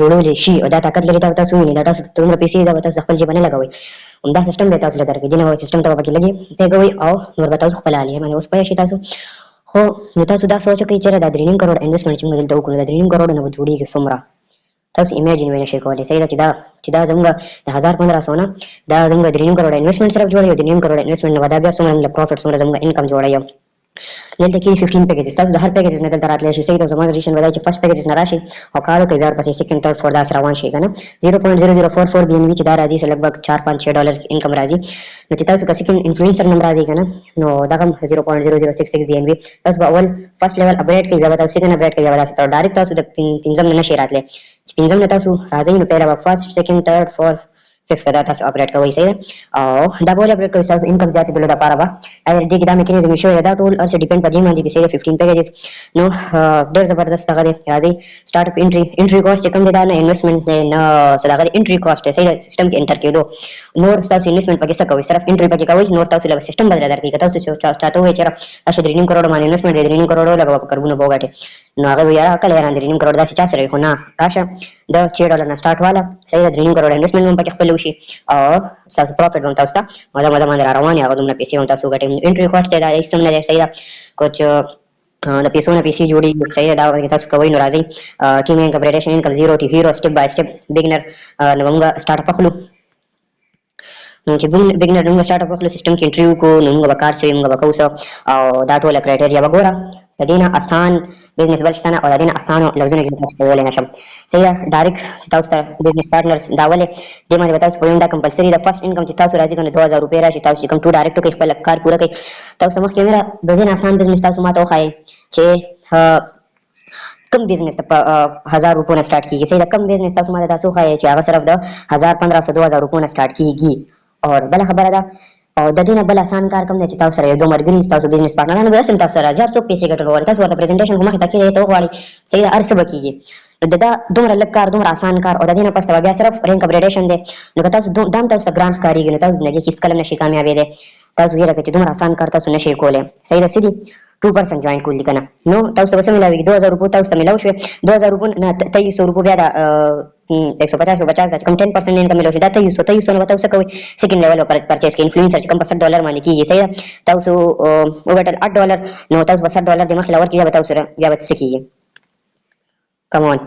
جوړول شي او دا طاقت لري تاسو وینئ دا تاسو تمره پیسې دا تاسو خپل ځبنه لګوي دا سیستم به تاسو لګر کې دغه سیستم ته پکې لګي پیګوي او نور به تاسو خپل علي باندې اوس پېښې تاسو خو نو تاسو دا سوچ کوئ چې دا 3.5 کروڑ انویسټمنٹ چې موږ دلته وکړو دا 3.5 کروڑ نه جوړیږي څومره تاسو امیجن وینئ شي کولای صحیح ده چې دا زموږ د 1500 نه دا زموږ 3.5 کروڑ انویسټمنٹ صرف جوړي او 3.5 کروڑ انویسټمنٹ نه ودا بیا څومره پروفټ څومره زموږ انکم جوړایو دلته کې 15 پیکیجز تاسو د هر پیکیجز نه دلته راتلی شي صحیح ده زموږ ریشن ودای چې فرست پیکیجز نه راشي او کارو کوي بیا پسې سیکنډ تھرد فورث داس روان شي کنه 0.0044 بي ان وی چې دا راځي لګبګ 4-5 $6 انکم راځي نو چې تاسو کا سیکنډ انفلوئنسر نمبر راځي کنه نو دا هم 0.0066 بي ان وی تاسو به اول فرست لیول اپګریډ کوي بیا تاسو سیکنډ اپګریډ کوي بیا تاسو ډایرکټ تاسو د پنځم نه شي راتلی چې پنځم نه تاسو راځي نو पहिला فرست سیکنډ تھرد فورث فifth دا تاسو اپډیټ کوئ صحیح ده او دا بوله اپډیټ کوئ تاسو انکم زیاتې دلته لپاره به اگر دې کې دا میکانیزم شوی دا ټول ارڅ ډیپند پدې باندې دي صحیح 15 پیکیجز نو ډېر زبردست هغه دی راځي سٹارټ اپ انټری کاست کم دی دا نه انویسټمنټ نه صداغه انټری کاست صحیح سیستم کې انټر کېدو نور تاسو انویسټمنٹ پکې څه کوئ صرف انټری پکې کوئ نور تاسو له سیستم بدل درکې تاسو چې چاته وي چې تاسو 3.5 کروڑ باندې انویسټمنٹ 3.5 کروڑ لګو کارونه بوګاټي نو هغه یا کله هران 3.5 کروڑ داسې چا سره خو نه راشه د $6 نه سٹارټ والا صحیح 3.5 کروڑ انویسټمنٹ هم پکې خپل وشي او تاسو پروفټ هم تاسو ته مزه باندې روان یو دومره پیسې هم تاسو ګټئ انټری کاست دا هیڅ هم نه دی صحیح کوچ د پیسو نه پیسې جوړي صحیح دا تاسو کوئ نو راځي ټیم انکم اپګریډیشن انکم زیرو ټی هیرو سټپ بای سټپ بګنر نو موږ سٹارټ اپ خلو نو چې بګنر موږ سٹارټ اپ خلو سیستم کې انټریو کو نو موږ وکړ شي موږ وکاو او دا ټول کرایټیریا وګوره د دې نه اسان بزنس بل شته نه او د دې نه اسانو لفظونه کې تاسو کولی نشم. صحیح ده. ډایرکټ چې تاسو ته بزنس پارټنرز دا ولې دې باندې به تاسو پوهیږم دا کمپلسري ده. فرست انکم چې تاسو راځي که نو 2000 روپۍ راشي. تاسو چې کوم ټو ډایرکټ کوئ خپل کار پوره کوئ. تاسو مخکې مېره د دې نه اسان بزنس تاسو ما ته وښایئ چې کم بزنس په 1000 روپو نه سٹارټ کیږي. صحیح ده. کم بزنس تاسو ما ته تاسو وښایئ چې هغه صرف د 1000 1500 2000 روپو نه سٹارټ کیږي. اور بله خبره ده او د دې نه بل اسان کار کوم دی چې تاسو سره یو دوه ملګري تاسو بزنس پارټنران به هم تاسو سره راځي. هر څوک پیسې ګټل غواړي. تاسو ورته پریزنټیشن په مخې ته کېږي ته وغواړئ. صحیح ده. هر څه به کېږي. نو دا دومره لږ کار دومره اسان کار او د دې نه پس ته بیا صرف رینک اپګریډیشن دی. نو که تاسو دا هم تاسو ته ګران ښکارېږي نو تاسو زندګۍ کې هېڅکله نشئ کامیابېدی. تاسو ویره کوئ چې دومره اسان کار تاسو نشئ کولی. صحیح ده. څه دي 2% جوائن کول دي که نه نو تاسو ته به څه میلاوېږي 2000 روپو تاسو ته میلاو شوې. 2000 روپو نه 2300 روپو بیا د 150 دا چې کوم 10% انکم میلاو شي دا 2300 نه به تاسو څه کوئ سیکنډ لیول به پرچیز کوئ. انفلوئنسر چې کوم په $60 باندې کېږي. صحیح ده. تاسو وګټل $8 نو تاسو به $60 د مخې له ورکړي بیا به تاسو سره بیا به څه کېږي کم آن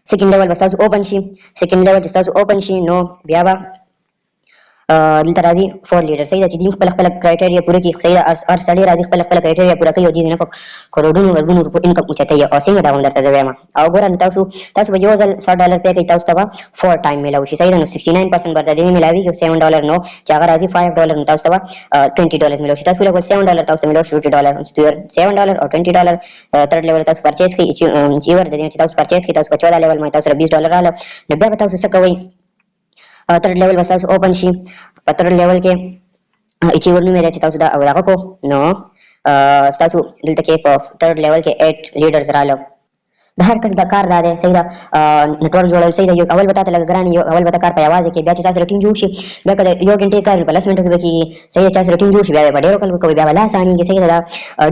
سیکنډ لیول به تاسو اوپن شي. سیکنډ لیول چې تاسو اوپن شي نو بیا به دلته راځي فور لیډر. صحیح ده چې دوی خپل خپل کرایټیریا پوره کړي. صحیح ده. هر سړی راځي خپل خپل کرایټیریا پوره کوي او دوی نه په کروڑونو ورګونو روپو انکم اوچتوي. او څنګه دا هم درته زه وایم او ګوره نو تاسو به یو ځل $100 پې کوئ تاسو ته به 4 ټایم میلاو شي. صحیح ده. نو 69% به درته دې میلاوېږي او $7 نو چې هغه راځي $5 نو تاسو ته به $20 میلاو شي. تاسو ولګول $7 تاسو ته میلاو شي $20. $7 او $20 تھرډ لیول تاسو پرچیز کوئ. ایچیور د دې چې تاسو پرچیز کوئ تاسو په 14 لیول باندې تاسو سره $20 راغله نو بیا به تاسو څه کوئ تھرډ لیول به تاسو اوپن شي. په تھرډ لیول کې اچیور نوم دی چې تاسو دا دغه کو نو تاسو دلته کې په تھرډ لیول کې 8 لیډرز رااله. د هر کس د کار دا دی. صحیح ده. نیټورک جوړول. صحیح ده. یو اول به تاته لږ ګران یو اول به ته کار په یوازې کې بیا چې تاسو سره ټیم جوړ شي بیا که د یو غنټې کار په 10 منټو کې به کېږي. صحیح ده. چا سره ټیم جوړ شي بیا به ډېرو خلکو کوي بیا به لا اسانېږي. صحیح ده. دا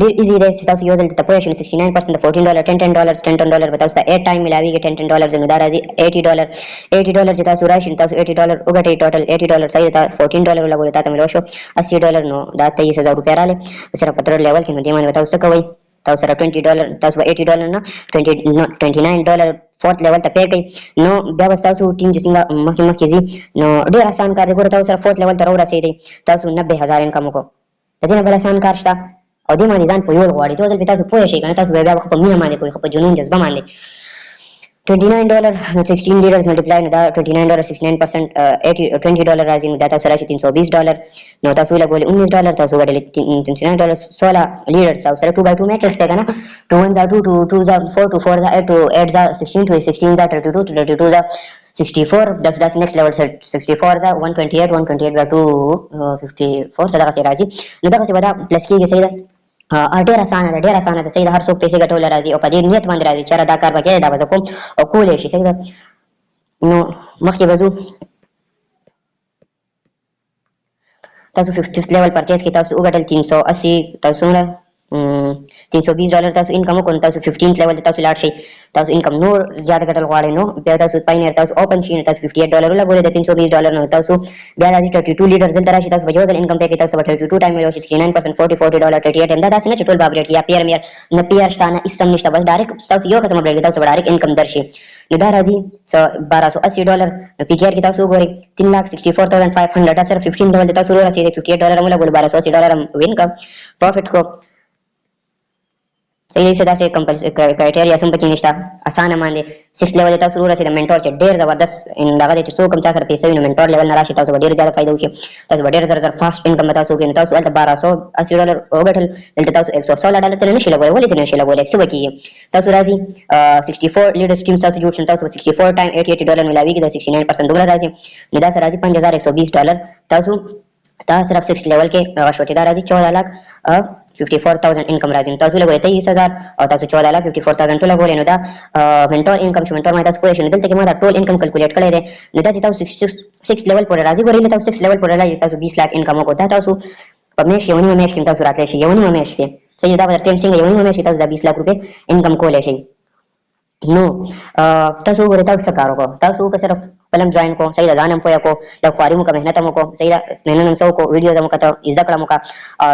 ډېر ایزي دی چې تاسو یو ځل ته پوه شئ نو 69% د $14 $10 به تاسو ته 8 ټایم میلاوېږي. $10 نو دا راځي $80. $80 چې تاسو راشي نو تاسو $80 وګټئ. ټوټل $80. صحیح ده. $14 ولګولو تاته میلاو شو $80 نو دا 23,000 روپۍ راغلې صرف په تھرډ لیول کې. نو دې باندې به تاسو څه کوئ تاسو سره $20 تاسو به $80 نه $29 فورت لیول ته پې کوئ نو بیا به ستاسو ټیم چې څنګه مخکې ځي نو ډېر اسان کار دی. ګوره تاسو سره فورت لیول ته راورسېدئ تاسو 90,000 انکم وکړو. د دې نه بل اسان کار شته او دې باندې ځان پوهول غواړي. یو ځل پې تاسو پوه شئ که نه تاسو به بیا په مینه باندې کوئ په جنون جذبه باندې. $29 نو 16 لیډرز ملټیپلای نو دا $29 69% $20 راځي نو دا تاسو راشي $320 نو تاسو لګولې $19 تاسو ګټلې $39 16 لیډرز او سره 2x2 میټرکس دی که نه 2 1 2 2 2 4 2 4 8 2 8 16 2 16 32 32 64 that's next level 64 128 128 by 254 څه دغسې راځي نو دغسې به دا پلس کېږي. صحیح ده. ډېر اسانه ده. ډېر اسانه ده. صحیح ده. هر څوک پیسې ګټولی راځي او په دې نیت باندې راځي چې دا کار به کېږي دا به زه کوم او کولی شي. صحیح ده. نو مخکې به ځو تاسو 5th لیول پرچیز کې تاسو وګټل 380 تاسو څومره $320 تاسو انکم وکړو. تاسو 15th لیول ته تاسو لاړ شئ تاسو انکم نور زیات ګټل غواړئ نو بیا تاسو پاینیر تاسو اوپن شي نو تاسو $58 ولګولئ د $320 نو تاسو بیا راځي 32 لیډرز دلته راشي تاسو به یو ځل انکم پې کوئ تاسو به 32 ټایم میلاو شي 69% $40 38 دا داسې نه چې ټول به اپډیټ یا پیر میر نه پیر شته نه هېڅ هم نشته بس ډایرکټ تاسو یو قسم اپډیټ تاسو به ډایرکټ انکم درشي نو دا راځي $1280 نو پی کې آر کې تاسو وګورئ 3,64,500 دا صرف 15 لیول د تاسو ورسېدئ $58 هم ولګولو $1280 وین کا پروفیټ کو. صحیح دی. داسې کرایټیریا هم پکې نشته اسانه باندې 6 لیول تاسو ورسېد منټور چې ډېر زبردست دغه دی چې څوک هم چا سره پیسې وي نو منټور لیول نه راشي تاسو به ډېر زیاته فایده وشي تاسو به ډېر زر فاسټ انکم به تاسو وکړئ نو تاسو هلته $1280 وګټل دلته تاسو $116 ته نشئ لګولی. ولې ته نشئ لګولی څه به کېږي تاسو راځي 64 لیډرز ټیم تاسو جوړ شي تاسو 64 ټایم $80 میلاوېږي د 69% دومره راځي نو دا سره راځي $5,120 تاسو دا صرف 6 لیول کې هغه شو چې دا راځي 14,54,000 انکم راځي نو تاسو لګوئ 23,000 او تاسو 14,54,000 ټول لګولئ نو دا منټور انکم شو. منټور باندې تاسو پوه شئ نو دلته کې ما دا ټول انکم کلکولیټ کړی دی نو دا چې تاسو 6 لیول پورې راځي ګورئ تاسو 6 لیول پورې راځي تاسو 20 लाख انکم وکړو دا تاسو په میاشت یو نیمه میاشت کې تاسو راتلی شئ یو نیمه میاشت کې. صحیح دا به درته څنګه یو نیمه میاشت کې تاسو دا 20 लाख روپۍ انکم کولی شئ. نو تاسو وګورئ تاسو څه کار وکړو تاسو که صرف خپل هم جوائن کړو. صحیح ده. ځان هم پوه کړو لږ خواري مو کړه محنت هم وکړو. صحیح ده. محنت هم څه وکړو ویډیوز هم وکتو زده کړه مو وکړه او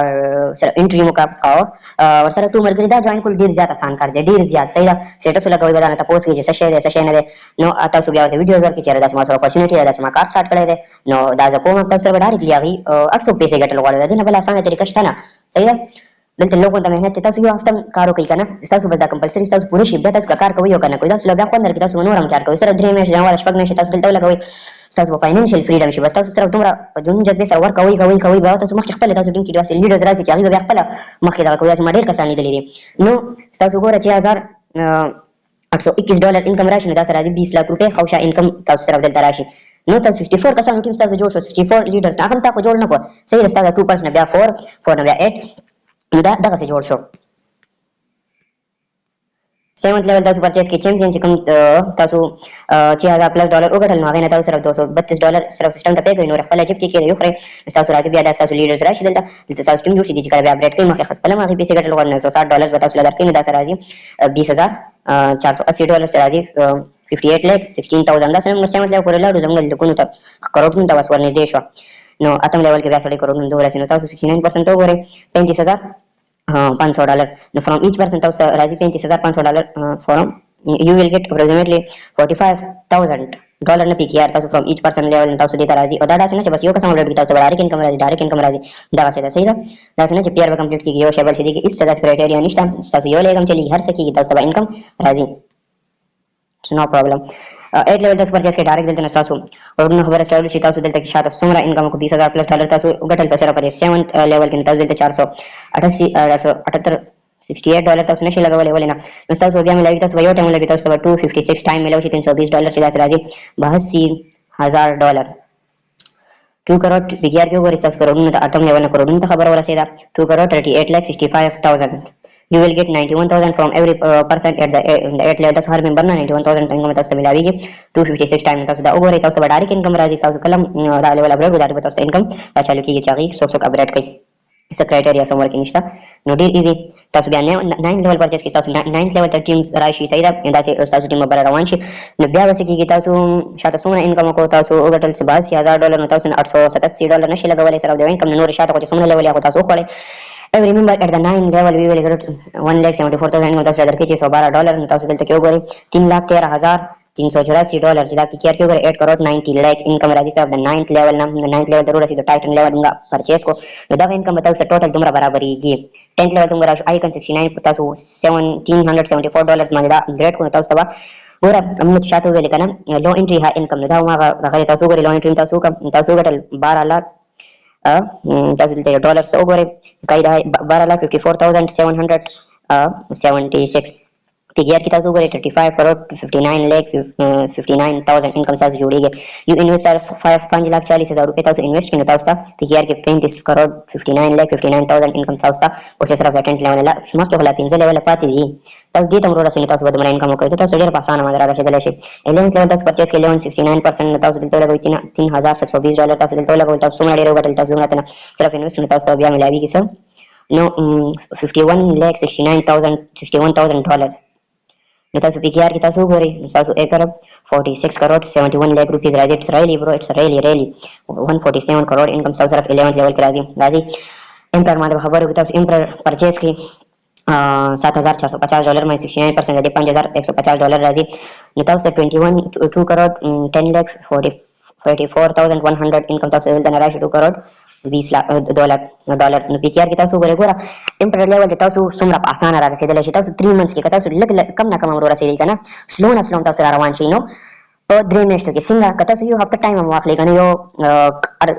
سره انټري مو وکړه او ورسره 2 ملګري دا جوائن کول ډېر زیات اسان کار دی ډېر زیات. صحیح ده. سټیټس ولګوئ به درنه تپوس کوي چې څه شی دی څه شی نه دی نو تاسو بیا ورته ویډیوز ورکړئ چېرې داسې ما سره اپورچونټي ده داسې ما کار سټارټ کړی دی نو دا زه کوم تاسو سره به ډایرکټلی هغوی 800 پیسې ګټل غواړئ د دې نه بله اسانه طریقه شته نه. صحیح ده. دلته لوګو ته مهنت تاسو یو هفته کار وکړئ کنه تاسو بس دا کمپلسري تاسو پوره شي بیا تاسو کار کوي او کنه کوي تاسو بیا خو نه تاسو نور هم کار کوي سره درې میاشتې جوړ شپږ میاشتې تاسو دلته لګوي تاسو فاینانشل فریډم شي بس تاسو سره دومره جون جذبه سره ور کوي بیا تاسو مخکې خپل تاسو ټیم کې داسې لیډرز راځي چې هغه بیا خپل مخکې دا کوي چې ما ډېر کسان لیدلي دي نو تاسو ګوره چې 1821 ډالر انکم راشي نو تاسو راځي 20 لک روپے خوشا انکم تاسو سره دلته راشي نو تاسو 64 کسان ټیم تاسو جوړ شو 64 لیډرز هغه تاسو جوړ نه کو صحیح رستا 2% بیا 4 نه بیا 8 نو دا دغه څه جوړ شو 7th لیول تاسو پرچیز کې چیمپیئن چې کوم تاسو 6000 پلس ډالر وګټل نو هغه نه تاسو سره 232 ډالر صرف سیستم ته پے کړئ نو خپل جیب کې یو خره تاسو راځي بیا تاسو لیډرز راشي دلته تاسو ټیم جوړ شي چې کله بیا اپډیټ کوي مخه خپل مخه پیسې ګټل غواړي 160 ډالر به تاسو لږ کړئ نو تاسو راځي 20480 ډالر سره راځي 58 لک 16000 دا څنګه 7th لیول پورې لاړو زموږ لکونو ته کروڑونو ته وسور نه دی شو نو اتم لیول کې بیا سړی کروڑونو دوه رسینو تاسو 69% وګورئ 35000 500 ډالر نو فرام ایچ پرسن تاسو راځي 35500 ډالر فرام you will get approximately 45000 ډالر نه پیکیار تاسو فرام ایچ پرسن لیول تاسو دې راځي او دا داسې نه چې بس یو کس اپډیټ کیږي تاسو ډایرکټ انکم راځي دا څه ده صحیح ده دا څه نه چې پیر به کمپلیټ کیږي یو شیبل شي کې اس څه کرایټیریا نشته تاسو یو لګم چې هر څه کیږي تاسو به انکم راځي نو پرابلم 8 لیول تاسو پرچیز کې ډایرکټ دلته تاسو ورونه خبره چالو شي تاسو دلته کې شاته څومره انکم کو 20000 پلس ډالر تاسو ګټل پیسې را پدې 7th لیول کې تاسو دلته 488 68 ډالر تاسو نشي لګولې ولې نه نو تاسو بیا ملایي تاسو یو ټایم لګی تاسو 256 ټایم ملو شي 320 ډالر چې تاسو راځي 82000 ډالر 2 کروڑ بګیار کې ورته تاسو کروڑونو ته اتم لیول کروڑونو ته خبر ورسېدا 2 کروڑ 38,65,000 you will get 91000 from every person at the 8 level تاسو هر ممبر نه 91000 انکم تاسو ملاويږي 256 ټایم تاسو دا وګورئ تاسو به ډایرکټ انکم راځي تاسو کلم دا لیول اپډیټ وکړئ تاسو انکم دا چالو کیږي چې هغه څوک اپډیټ کوي څه کرایټیریا سم ورکې نشته نو ډیر ایزی تاسو بیا 9 لیول پرچیز کې تاسو 9 لیول ته ټیمز راشي صحیح ده دا چې تاسو ټیم بر روان شي نو بیا وسه کې تاسو شاته څومره انکم کو تاسو وګټل 82000 ډالر نو تاسو 887 ډالر نشي لګولای سره د انکم نور شاته کو څومره لیول یا تاسو خوړې every member at the 9 level we will get 1,74,000 تاسو درکې چې 112 ډالر نو تاسو دلته کې وګورئ 3,13,384 ډالر چې دا پیکر کې وګورئ 8 کروڑ 90 لک انکم راځي صاحب د 9th لیول نه 9th لیول ضرور شي د ټایټن لیول موږ پرچیز کو نو دا انکم تاسو ټوټل دومره برابرېږي 10th لیول موږ راشو آیکن 69 تاسو 1774 ډالر باندې دا ګریډ کو تاسو ته ګوره موږ شاته ویل کنه لو انټری های انکم نو دا هغه تاسو ګورئ لو انټری تاسو ګټل 12 لک تاسو دلته ډالر وګورئ قاعده 12,54,776 فigure की तासु करे 35 करोड़ 59 लाख 59000 इनकम सास जोड़ेगे यू इन्वेस्टर 5 लाख 40,000 रुपए तासु इन्वेस्ट किन तासु फigure के 35 करोड़ 59 लाख 59000 इनकम तासु और सिर्फ अटेंट लेवल ला शुमा के होला पिंजल लेवल पाती दी तासु दी तमरो रसिन तासु बदमरा इनकम करे तासु डेर पासान मदरा रशे दलशे 11th लेवल तासु परचेस के 1169% तासु दिलतो लगो 3720 डॉलर तासु दिलतो लगो तासु सुमा डेर गटल तासु ना सिर्फ इन्वेस्टमेंट तासु बिया मिलावी की सब नो 51,69,000 डॉलर न तासु पीकेआर की तासु गोरे तासु 1 करोड़ 46 करोड़ 71 लाख रुपीस राजी it's really bro it's really 147 crore income तासु सिर्फ 11th लेवल के राजी एम्पर मतलब खबर हो तासु एम्पर परचेस की 7,450 डॉलर में 69% दे 5,150 डॉलर राजी न तासु 2 करोड़ 10 लाख 44,100 इनकम तासु दिलता राशि 2 करोड़ 20 लाख डॉलर्स न पीकेआर की तासु गोरे गोरा एम्पर लेवल तासु सुमरा आसान را رسیدل شي تاسو 3 منث کې تاسو لګ کم نه کم امر رسیدل کنه سلو نه سلو تاسو روان شئ نو په 3 میاشتو کې څنګه تاسو یو هفته ټایم مو واخلئ کنه یو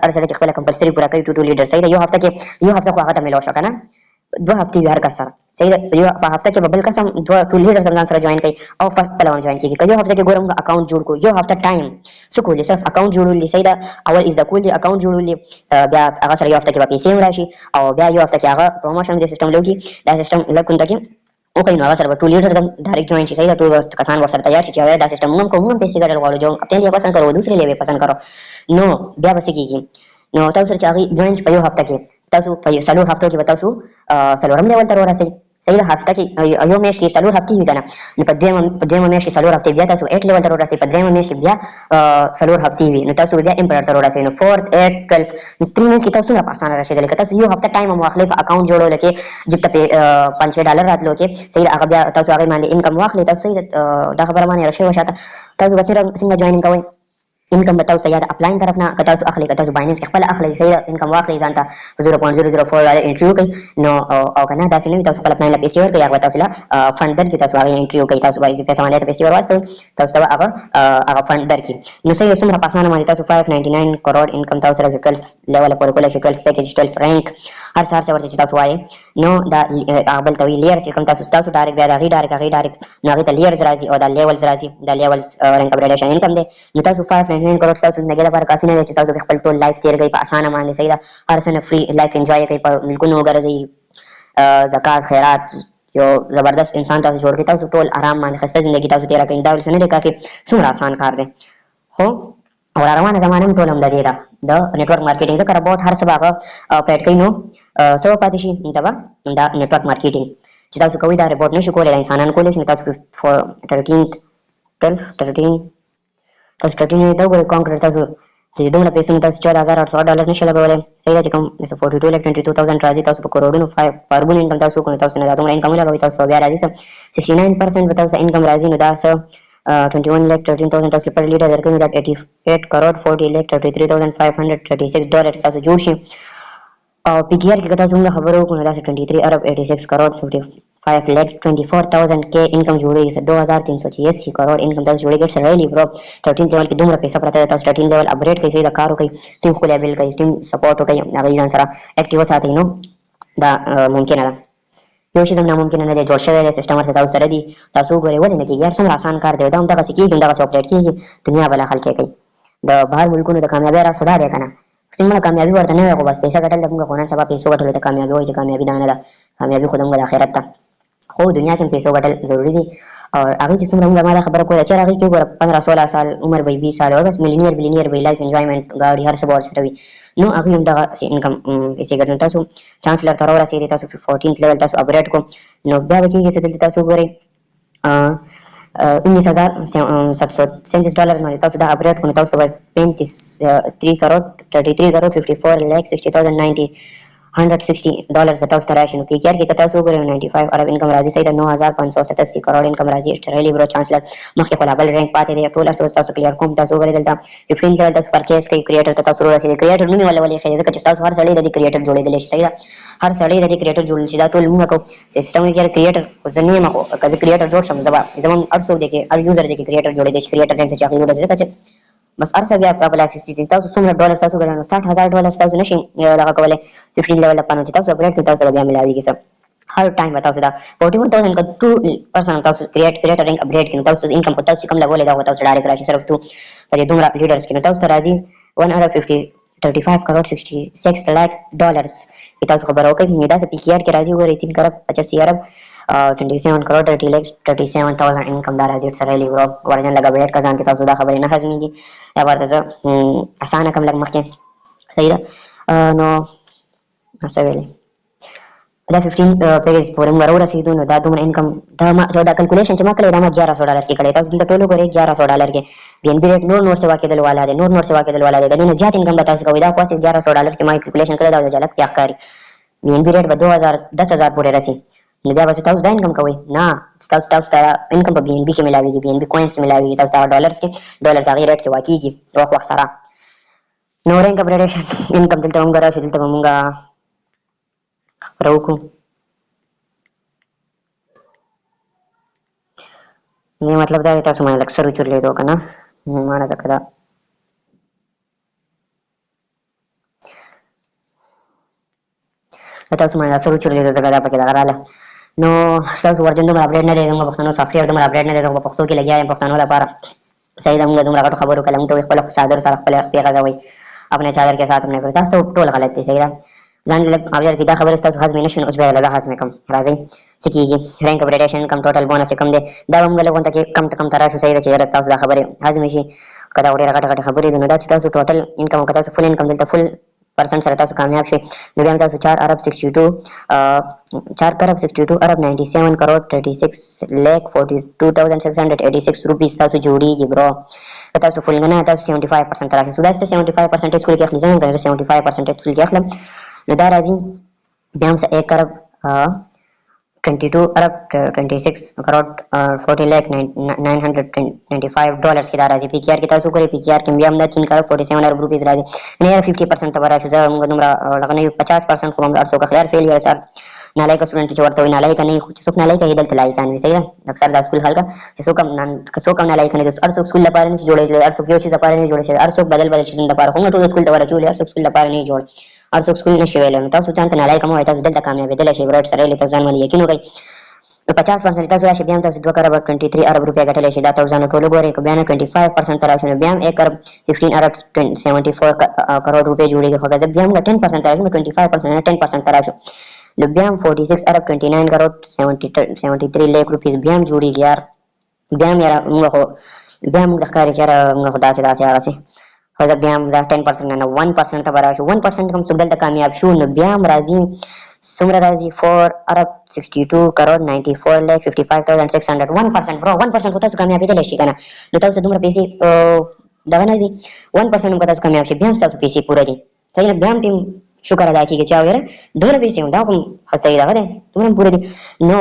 ارسله چې خپل کمپلسري پورا کوي ټو لیډر صحیح یو هفته کې یو هفته خو هغه ته ملو شو کنه 2 هفته بهر کا سره صحیح یو په هفته کې ببل قسم 2 ټو لیډر ځان سره جوائن کړي او فرست پلان جوائن کړي کله هفته کې ګورم اکاؤنٹ جوړ کو یو هفته ټایم سکول صرف اکاؤنٹ جوړول صحیح دا اول از د کول اکاؤنٹ جوړول بیا هغه سره یو هفته کې پیسې راشي او بیا یو هفته کې هغه پروموشن د سیستم لوګي دا سیستم لکه کې او کینو هغه سره ټو لیډر زم ډایرکټ جوائن شي صحیح دا ټول کسان ور سره تیار شي چې دا سیستم موږ کوم پیسې ګټل غواړو جو خپل یې پسند کړو دوسرے لیوي پسند کړو نو بیا بس کېږي نو تاسو سره چې هغه جوائن په یو هفته کې تاسو په سلور هفته کې تاسو سلورم لیول تر ورسئ صحیح هفته کې یو میاشت کې سلور هفته وی کنه نو په دویم میاشت کې سلور هفته بیا تاسو 8 لیول تر ورسئ په دریم میاشت بیا سلور هفته وی نو تاسو بیا امپرر تر ورسئ نو 4 8 12 نو 3 منث کې تاسو نه پاسانه راشي دلته تاسو یو هفته ټایم مو واخلئ په اکاؤنٹ جوړول کې جب ته 5 ډالر راتلو کې صحیح هغه بیا تاسو هغه باندې انکم واخلئ تاسو دا خبره باندې راشي وشاته تاسو بس څنګه جوائن کوئ انکم به تاسو ته یا د اپلاین طرف نه که تاسو اخلي که تاسو بایننس کې خپل اخلي صحیح ده انکم واخلي ځان ته 0.004 انټریو کوي نو او کنه داسې نه وي تاسو خپل اپلاین لا پیسې ورکړئ هغه تاسو لا فند درکړي تاسو هغه انټریو کوي تاسو باندې پیسې باندې پیسې ورواستوي تاسو ته هغه فند درکړي نو صحیح څومره په اسانه باندې تاسو 599 کروڑ انکم تاسو سره 12 لیول پورې کولای شئ 12 پیکیج 12 رینک هر څه ورته چې تاسو وایي نو دا بل توی لیر چې کوم تاسو ډایرکټ بیا دا غي ډایرکټ نو هغه ته لیرز راځي او دا لیولز راځي دا لیولز رینک اپګریډیشن انکم دی نو تاسو 599 کروڑ تاسو نه لپاره کافي نه دی چې تاسو خپل ټول لایف تیر کړئ په اسانه باندې صحیح ده هر څه نه فری لایف انجوای کړئ په ملکونو وګرځئ زکات خیرات یو زبردست انسان تاسو جوړ کړئ تاسو ټول آرام باندې خسته ژوندۍ تاسو تیر کړئ دا ولسنه دی کافي څومره آسان کار دی خو او روانه زمانه هم ټول هم د دې ده د نیټورک مارکیټینګ ځکه ربوټ هر څه هغه پیډ کوي نو څه پاتې شي دا نیټورک مارکیټینګ چې تاسو کوئ دا ربوټ نشي کولای انسانان کولای شي تاسو 13 تاسو 13 دا وګورئ کانکریټ تاسو چې دومره پیسې تاسو 14800 نشي لګولای صحیح ده چې کوم 42,22,000 راځي تاسو په کروڑونو فاربون انکم تاسو کوئ تاسو نه دا دومره انکم لګوي تاسو بیا راځي 69% به تاسو انکم راځي نو دا 21,13,000 تاسو پر لیډر درکوي دا 88 کروڑ 40,33,536 ډالر تاسو جوړ شي او پی ټی آر کې تاسو موږ خبرو کوو دا 23 ارب 86 کروڑ 55,24,000 کې انکم جوړیږي 2,386 کروڑ انکم تاسو جوړیږي سره ریلی برو 13 لیول کې دومره پیسې پراته تاسو 13 لیول اپګریډ کوي دا کارو کوي ټیم خو لیبل کوي ټیم سپورټ کوي هغه ځان سره اکټیو ساتي نو دا ممکنه ده یو شی زموږ ممکن نه دی جوړ شوی دی سیستم ورته تاسو سره دی تاسو ګورئ ولې نه کېږي هر څومره آسان کار دی دا هم دغسې کېږي همدغسې اپډیټ کېږي دنیا بله خلک کوي د بهر ملکونو د کامیابۍ راز خو دا دی که نه څومره کامیابي ورته نه وي خو بس پیسه ګټل د موږ خو نن سبا پیسو ګټلو ته کامیابي وایي چې کامیابي دا نه ده کامیابي خو زموږ د آخرت ده خو دنیا کې هم پیسو ګټل ضروري دي او هغې چې څومره موږ ما دا خبره کوله چې هغې کې وګوره 15-16 سال عمر به 20 سال او بس ملینیر بلینیر به لایف انجوایمنټ ګاډي هر څه به ورسره وي نو هغوی هم دغسې انکم پیسې ګټي نو تاسو چانسلر ته راورسېدئ تاسو 14 لیول تاسو اپګریډ کړو نو بیا به کېږي څه دلته تاسو وګورئ 19,737 ډالر باندې تاسو دا اپګریډ کړو نو تاسو به 33 کروڑ 54,60,090 160 ډالرز به تاسو ته راشي نو پی کېر کې که تاسو وګورئ 95 ارب انکم راځي صحیح ده 9,587 کروڑ انکم راځي اټس ریلی برو چانسلر مخکې خو لا بل رینک پاتې دی ټول هر څه تاسو کلیر کوم تاسو وګورئ دلته 15 لیول تاسو پرچیز کوئ کریټر ته تاسو ورسېدئ کریټر نوم یې ولې ایښی دی ځکه چې تاسو هر سړی د دې کریټر جوړېدلی شي صحیح ده هر سړی د دې کریټر جوړېدلی شي دا ټول موږ کوو سیسټم کې کریټر خو زه نه یم خو که زه کریټر جوړ شم زه به زموږ هر څوک دی کې هر یوزر دی کې کریټر جوړېدی شي کریټر رینک ته چې هغې ورسېدي ځکه چې بس هر څه بیا په بل اساس دي تاسو څومره ډالر تاسو ګټئ نو 60,000 ډالر تاسو نشئ دغه کولی 15 لیول لپاره چې تاسو اپګریډ کړئ تاسو بیا ملاویږي څه هر ټایم به تاسو دا 41,000 که 2% تاسو کریټر رینک اپګریډ کړئ نو تاسو انکم په تاسو کم لګولی دا به تاسو ډایرکټ راشي صرف تو په دې دومره لیډرز کې نو تاسو ته راځي 150 35 کروڑ 66 लाख ډالرز کې تاسو خبره وکړئ نو داسې پی کې آر کې راځي وګورئ 3 کروڑ 85 ارب 27 کروڑ 37,000 انکم دا راځي سره لی ورو ورجن لګا بیٹ کزان کې تاسو دا خبرې نه هضمېږي دا ورته زه اسانه کم لګ مخکې صحیح ده نو څه ویلې دا 15 پیریز پورې موږ ورسېدو نو دا دومره انکم دا کلکولیشن چې ما کړی دا ما 1100 کې کړی تاسو دلته ټول وګورئ 1100 کې بی ان بي ریټ نور سیوا کېدل والا دی نور سیوا کېدل والا دی د دې نه زیات انکم به تاسو کوئ دا خو 1100 کې ما کلکولیشن کړی دا د جلک پیا ښکاري بی ان بي ریټ به 10,000 پورې رسي نو بیا به تاسو دا انکم کوئ نه تاسو ته انکم په بی ان بي کې ملاویږي بی ان بي کوینز کې ملاویږي تاسو ته ډالرز کې ډالرز هغې ریټ سیوا کېږي وخت سره نو رینک اپګریډیشن انکم دلته موږ راشو دلته به موږ راوکړو نه مطلب دا دی تاسو باندې لږ سر وچورلېدو که نه ماړه ځکه دا تاسو باندې سر وچورلېدو ځکه دا پکې دغه راله نو ستاسو ورجن دومره اپډیټ نه دی زموږ پښتنو سافټویر دومره اپډیټ نه دی زه په پښتو کې لګیا یم پښتنو لپاره صحیح ده موږ دومره غټو خبرو کوله موږ ته وایي خپله څادر سره خپله خپې غځوئ اپنے چادر کے ساتھ اپنے کرتا سب ټول غلط دي صحیح ده ځان لږ اوجر کې دا خبره ستاسو هضمې نه شي نو اوس بیا لږ هضمې کوم راځئ څه کېږي رینک اپګریډیشن کم ټوټل بونس چې کم دی دا به موږ لږ غونته کې کم ته کم ته راشو صحیح ده چې یاره تاسو دا خبرې هضمې شي که دا ډېره غټې خبرې دي نو دا چې تاسو ټوټل انکم که تاسو فل انکم دلته فل پرسنټ سره تاسو کامیاب شئ نو بیا هم تاسو 4 ارب 62 ارب 97 کروڑ 36,42,686 روپیز تاسو جوړیږي برو که تاسو فل نه تاسو 75% راشي سو دا 75% فل کې اخلي ځان کنه 75% فل کې اخلم نو دا راځي بیا هم 1 ارب 22 अरब 26 करोड़ 40 लाख $995 की दारा जी पीकेआर की तासु करे पीकेआर के बियाम दा 3 करोड़ 47 अरब रुपीस राजी नियर 50% तबरा शुजा मुगदमरा लगने 50% को हम अर्सो का खैर फेल सर नालाई का स्टूडेंट जो वर्तो नालाई का नहीं सुख नालाई का हिदल तलाई कान सही है अक्सर दा स्कूल हल्का सो कम नालाई का नहीं अर्सो स्कूल दा पारे नहीं जोड़े अर्सो की चीज पारे नहीं जोड़े अर्सो बदल बदल चीज दा पारे होंगे तो स्कूल दा चूले अर्सो स्कूल दा पारे नहीं जोड़ अर्सो स्कूल ने शेवेले तो सुचांत नालाई का मोय तो दल कामयाबी दल शेवरेट सरे ले तो जान मली यकीन हो गई 50% tasu ya shibiam tasu 2 karab 23 arab rupiah gatale shida tauzano tolo gore ko bian 25% tarashun biam 1 karab 15 arab 74 crore रुपए जुड़ी होगा जब बियाम का 10% tarashun 25% 10% tarashun बियाम 46 arab 29 करोड़ 73 लाख रुपीस बियाम जुड़ी यार बियाम यार मुंगा बियाम दखकारी यार मुंगा खुदा से दासे आसे Fazab biam za 10% na 1% tabara shu 1% kam sugdal ta kamyab shu no biam razi sumra razi for arab 62 crore 94 lakh 55,600 1% bro 1% ko ta su kamyab ite leshi kana no ta su dumra pesi dagana di 1% ko ta su kamyab shi biam sta su pesi pura di sai na biam tim शुक्र अदा की के चाहे dumra pesi unda kum hasai da gade dumra pura di no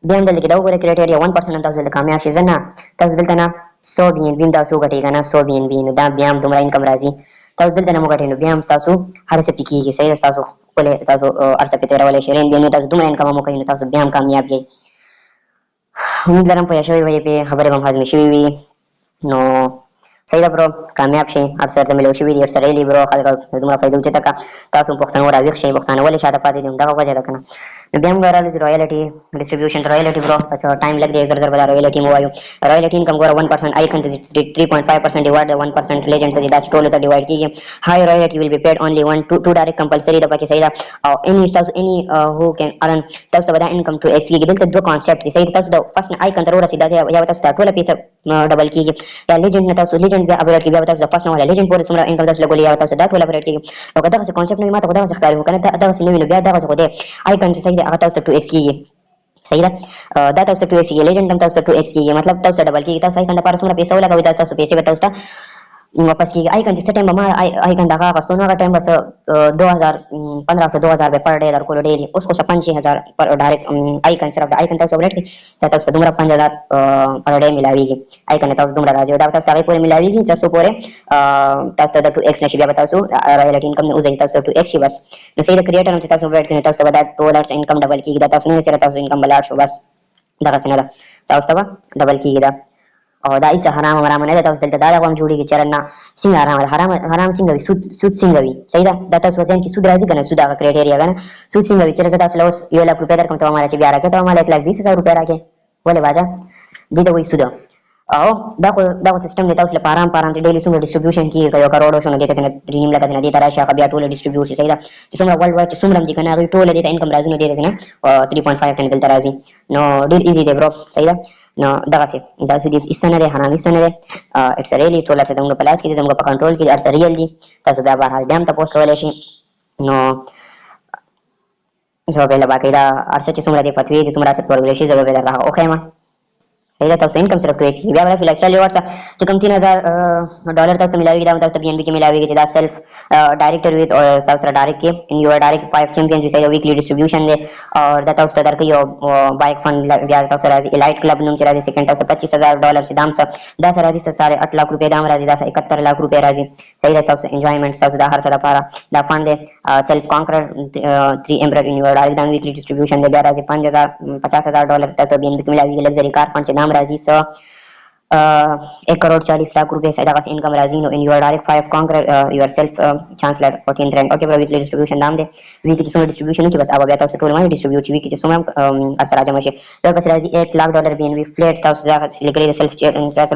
biam dal ke daw gore criteria 1% ta su kamyab shi zanna ta su dal tana 100 BNB तासु घटेगा ना 100 BNB नु दा ब्याम तुम्हारा इनकम राजी तासु दल तना मोगटे नु ब्याम तासु हर से पिकी के सही तासु बोले तासु अर्स पे तेरा वाले शेरेन बेनु तासु तुम्हारा इनकम मोके नु तासु ब्याम कामयाब ये उम्मीद लरम पयशो वही पे खबर हम हाजमी शिवी नो सही दा ब्रो कामयाब शे आप सर मिलो शिवी दी सर रेली ब्रो खलका तुम्हारा फायदा उचे तक तासु पख्तन वरा विख शे पख्तन वाले शादा पाती दा का वजह रखना ब्याम गरा रॉयल्टी डिस्ट्रीब्यूशन रॉयल्टी ब्रो बस टाइम लग दे जर बता रॉयल्टी मोबाइल रॉयल्टी इनकम गोरा 1% आई कंट 3.5% डिवाइड 1% लेजेंड तो दास टोल तो डिवाइड कीजिए high royalty will be paid only 1 2 direct compulsory the बाकी सही दा एनी हु कैन अर्न तस बदा इनकम टू एक्स की दिल तो दो कांसेप्ट सही तस द फर्स्ट आई कंट रोरा सीधा या तस टोल पीस डबल कीजिए या लेजेंड न तस लेजेंड भी अपडेट की तस फर्स्ट वाला लेजेंड पूरे सुमरा इनकम तस लगोली या तस दा टोल अपडेट की और कदा से कांसेप्ट नहीं माता कदा से खतारी कना दा से नहीं बिया दा से को दे आई कंट सही दा तस 2x की सही दा दा तस 2x की लेजेंड तम तस 2x की मतलब तस डबल की तस आई कंट पार सुमरा पैसा वाला का तस पैसे बताओ ता वापस की आई कंट सिस्टम में आई कंट का कस्तोना का टाइम बस 2015 से 2000 पे पर डे दर को डेली उसको 5000 पर डायरेक्ट आई कंट सिर्फ आई कंट तस अपडेट की तस दुमरा 5000 पर डे मिलावीगी आई कंट तस दुमरा राजो दा तस पूरे मिलावीगी जब सो पूरे तस तो 2x ने शिबिया बताओ सो रॉयल्टी इनकम में उजे तस तो 2x ही बस no say the creator हम तस अपडेट की तस तो बता डॉलर्स इनकम डबल की तस नहीं से तस इनकम बलाट सो बस दा का सिंगला तस तब डबल की दा और दाई से हराम हराम ने तस दल दादा को हम जुड़ी के चरना सिंह हराम हराम सिंह भी सुद सिंह भी सही दा तस वजन की सुद राजी कने सुदा का क्राइटेरिया कने सुद सिंह भी चरस तस लॉस ये लाख रुपए दर को तो हमारे बिया रखे तो हमारे 1,20,000 रुपए रखे बोले बाजा दी तो वही सुदा आओ दाखो सिस्टम ने तस पाराम पाराम से डेली सुमर डिस्ट्रीब्यूशन की कयो करोड़ों सो देते ने रीनिम लगा देना देता राशा का बिया टोल डिस्ट्रीब्यूट सही दा सुमर वर्ल्ड वाइड सुमरम जी कने टोल देता इनकम राजी ने देते ने और 3.5 कने दलता राजी नो डील इजी दे ब्रो सही दा no dagase dasu di isana de haram isana de it's a really tool arsa dunga palas ki zamga pa control ki arsa real di tasu ba bar hal dam ta post wala shi no so bela ba kaida arsa chi sumra de patwi di sumra arsa por shi zabe bela raha o khema सही था तो इनकम सिर्फ 2x की बिया वाला lifestyle reward था जो कम $3,000 तक मिलावेगी दाम तक बीएनबी के मिलावेगी जिदा सेल्फ डायरेक्टर विद और साउथ डायरेक्ट के इन योर डायरेक्ट 5 चैंपियंस जैसे वीकली डिस्ट्रीब्यूशन दे और दाता उस तरह के यो बाइक फंड बिया तक सर इलाइट क्लब नुम चला सेकंड तक $25,000 से दाम से 10,000 से 8 लाख रुपए दाम राजी 71 लाख रुपए राजी सही था तो एंजॉयमेंट सा हर सदा पारा दा फंड दे सेल्फ कॉन्कर 3 एम्ब्रॉयडरी इन योर डायरेक्ट दाम वीकली डिस्ट्रीब्यूशन दे बिया राजी $50,000 तक तो बीएनबी के मिलावेगी लग्जरी कार फंड नाम राजी सो 1,40,00,000 रुपए से दाका इनकम राजी नो इन your direct 5 conquer your self chancellor 14th rank okay bro weekly distribution नाम दे वीकली सुमर डिस्ट्रीब्यूशन की बस अब बेटा से टोल में डिस्ट्रीब्यूट वीकली सुमर असर राजा मशे तो बस राजी $1,00,000 बीएनबी फ्लैट था उसका लिखले सेल्फ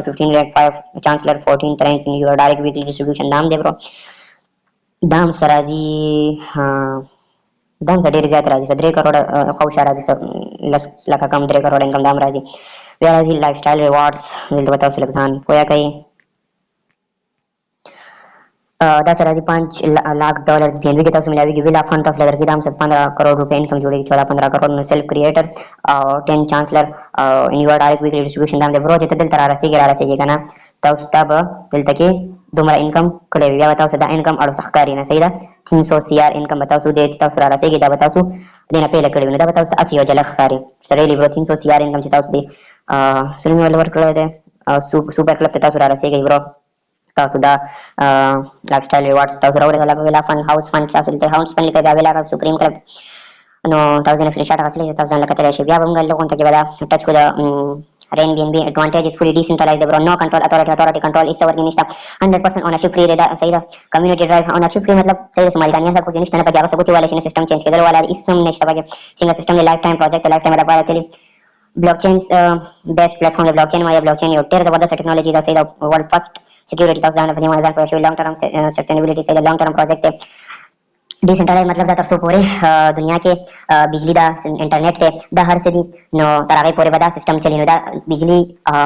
15 रैंक 5 chancellor 14th rank in your direct weekly distribution नाम दे ब्रो दाम सराजी हां दाम सा डेरी ज्यादा राजी 3 करोड़ खौशा राजी लका कम 3 करोड़ इनकम दाम राजी राजी लाइफस्टाइल रिवॉर्ड्स दिल तो बताओ सुलक्षान पोया कई 10 राजी $5,00,000 बीएनबी के तरफ से मिलाएगी विला फंड ऑफ लेदर की दाम से 15 करोड़ रुपए इनकम जुड़ेगी 14-15 करोड़ में सेल्फ क्रिएटर और 10 चांसलर इन योर डायरेक्ट वीकली डिस्ट्रीब्यूशन दाम दे ब्रो जितना दिल तरारा से गिरारा चाहिए ना तब दिल तक دومره انکم کړی وي بیا به تاسو دا انکم اړو ښکاري نه صحیح ده 300 CR انکم به تاسو دې چې تاسو را رسېږي دا به تاسو دې نه پیله کړې وي نو دا به تاسو ته هسې یو جلک ښکاري سړی برو 300 CR انکم چې تاسو دې څرنګه ول ورکړی دی سوپر کلب ته تاسو را رسېږئ برو تاسو دا لایف سټایل ریوارډز تاسو راوړئ ویلا فن هاوس فن تاسو دلته هاوس فن لیکئ بیا ویلا کلب سپریم کلب نو تاسو نه سکرین شاټ اخیستلی تاسو ځان له کتلی شئ بیا به موږ لږ غونډه کې به دا ټچ کړو Airbnb advantage is fully decentralized bro no control authority control is our نشته 100% ownership free ده صحیح ده community drive ownership free मतलब صحیح ده مالکانیت هڅه کوي نشته نه پجاوه سکوتی والے شي سیستم چینج کېدل والا اسم نشته پکې څنګه سیستم دی لایف ټایم پروجیکټ لایف ټایم لپاره چلی blockchain based platform دی blockchain ما blockchain یو ډېر زبردست ټیکنالوژي ده صحیح ده world first security تاسو ځان په دې باندې ځان پوه شئ long term sustainability صحیح ده long term project دی ډیسنټرلایز مطلب دا تر څو پورې دنیا کې بجلی دا انټرنیټ ته د هر څه دي نو تر هغې پورې به دا سیستم چلی نو دا بجلی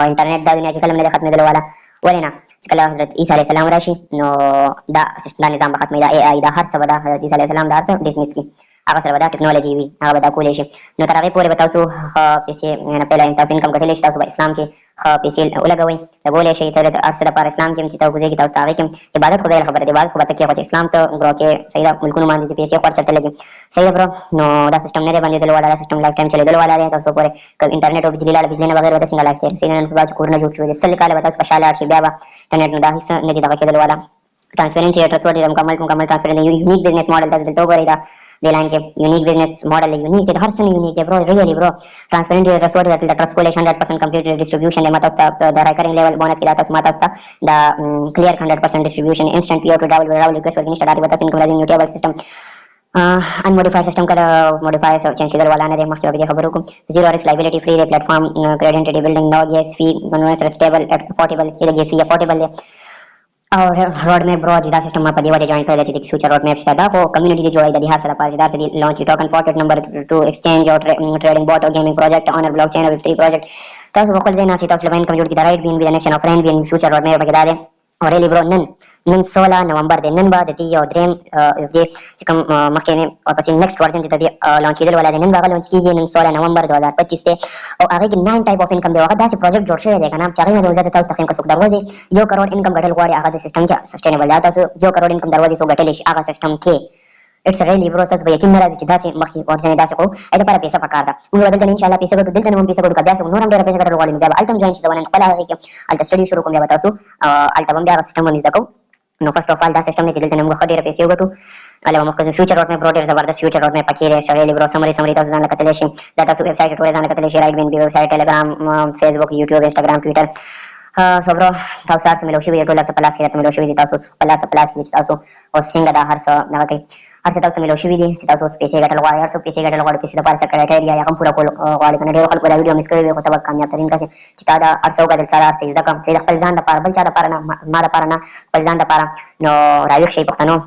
انټرنیټ دا دنیا کې کله هم نه دی ختمېدلو والا ولې نه چې کله حضرت عیسی علیه السلام راشي نو دا نظام به ختموي دا اے آی دا هر څه به دا حضرت عیسی علیه السلام دا هر څه ډسمس کړي هغه سره به دا ټیکنالوژي وي هغه به دا کولی شي نو تر هغې پورې به تاسو ښه پیسې نه پیله تاسو انکم ګټلی شي تاسو به اسلام کې ښه پیسې ولګوئ لګولی شئ ته د هر څه لپاره اسلام کې هم چې ته کوزېږي تاسو ته هغې کې هم عبادت خو بېله خبره دی عبادت خو به ته کېږو چې اسلام ته ګرو کې صحیح ده ملکونو باندې چې پیسې خور چېرته لګي صحیح ده برو نو دا سیسټم نه دی بندېدلو والا دا سیسټم لایف ټایم چلېدلو والا دی تر څو پورې که انټرنیټ او بجلي لاړه بجلي نه بغیر به ته څنګه لایف تېر صحیح ده نن په بعد چې کورونه جوړ شوي دي سل کاله به تاسو په شا لاړ شي بیا به انټرنیټ نو دا هېڅ نه دي دغه کېدلو والا ट्रांसपेरेंसी है ट्रस्टवर्दी है मुकम्मल ट्रांसपेरेंट है यूनिक बिजनेस मॉडल था दिल तो करेगा दे लाइन के यूनिक बिजनेस मॉडल है यूनिक है हर सन यूनिक है ब्रो रियली ब्रो ट्रांसपेरेंट है ट्रस्टवर्दी है द ट्रस्ट को 100% कंप्लीट डिस्ट्रीब्यूशन है माता उसका द रिकरिंग लेवल बोनस के दाता माता उसका द क्लियर 100% डिस्ट्रीब्यूशन इंस्टेंट पीओ to travel request working start बता income rising neutral system unmodified system का मॉडिफाई चेंज कर वाला ने दे मस्त अभी खबरों को जीरो रिस्क लायबिलिटी फ्री दे platform credit building no gas fee convenience stable affordable ये गैस फी अफोर्डेबल है और रोड मैप ब्रो जिदा सिस्टम में पदी वजह ज्वाइन कर देती फ्यूचर रोड मैप सदा को कम्युनिटी जोड़ी दी हर सारा पास से launch token pocket number 2 exchange और ट्रेडिंग बॉट और गेमिंग प्रोजेक्ट ऑनर ब्लॉकचेन और वेब3 प्रोजेक्ट तो बखल जेना सी तो स्लेवन कम जोड़ की राइट बीन बी नेक्स्ट ऑफ फ्रेंड बीन फ्यूचर रोड मैप बता दे और रेली ब्रो नन 16 नवंबर दे नन बाद दी और ड्रीम ये चिकम मक्के में और पसी नेक्स्ट वर्जन जिता दी लॉन्च कीदल वाला नन बागा लॉन्च कीजिए नन 16 नवंबर 2025 से और आगे की 9 टाइप ऑफ इनकम दे वक्त दासी प्रोजेक्ट जोड़ से देखा ना चाहे में 2000 तक का सुख दरवाजे यो करोड़ इनकम गटल वाले आगा सिस्टम चा सस्टेनेबल दाता सो यो करोड़ इनकम दरवाजे सो गटल आगा सिस्टम के इट्स रियली प्रोसेस भैया किन मेरा जिदा से मक्की और जने दासे को ऐसे पर पैसा पकार दा उन बदल इंशाल्लाह पैसा को दिल तने पैसा को कब्या से नोरम डेरा पैसा कर वाली में अल्तम जॉइन जवान पला है कि अल्त स्टडी शुरू को मैं बताऊं अल्तम बम सिस्टम में दको नो फर्स्ट ऑफ ऑल दा सिस्टम ने जल्दी नमको खडेर पैसे होगटू अले मफ्क फ्यूचर रोड में प्रोडक्ट जबरदस्त फ्यूचर रोड में पकीरे शरेली ब्रो समरी तो जान कतले शे डाटा सु वेबसाइट टोरे जान कतले शे राइट बिन website Telegram Facebook YouTube Instagram Twitter so bro tausar se me lo shibi $2 plus ke me lo shibi tasu plus ke tasu o singa da har sa na kai har se tasu me lo shibi di tasu space gatal wa yar so space gatal wa space da par sa criteria ya kam pura ko wa kana dero khal ko da video miss kare ko tabak kamyab tarin ka se chita da ar sa ga dal sara se da kam se da qalzan da par bal cha da par na ma da par na qalzan da par no rayu shay paktano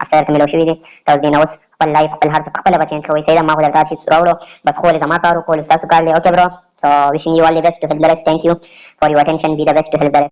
asar me lo shibi di tasu din aus خپل لایف خپل هر څه خپل بچین کوي سیدا ما ولر تاسو راوړو بس خو له زما کارو کول تاسو کار دی اوکے برو so wishing you all the best to help the rest thank you for your attention be the best to help the rest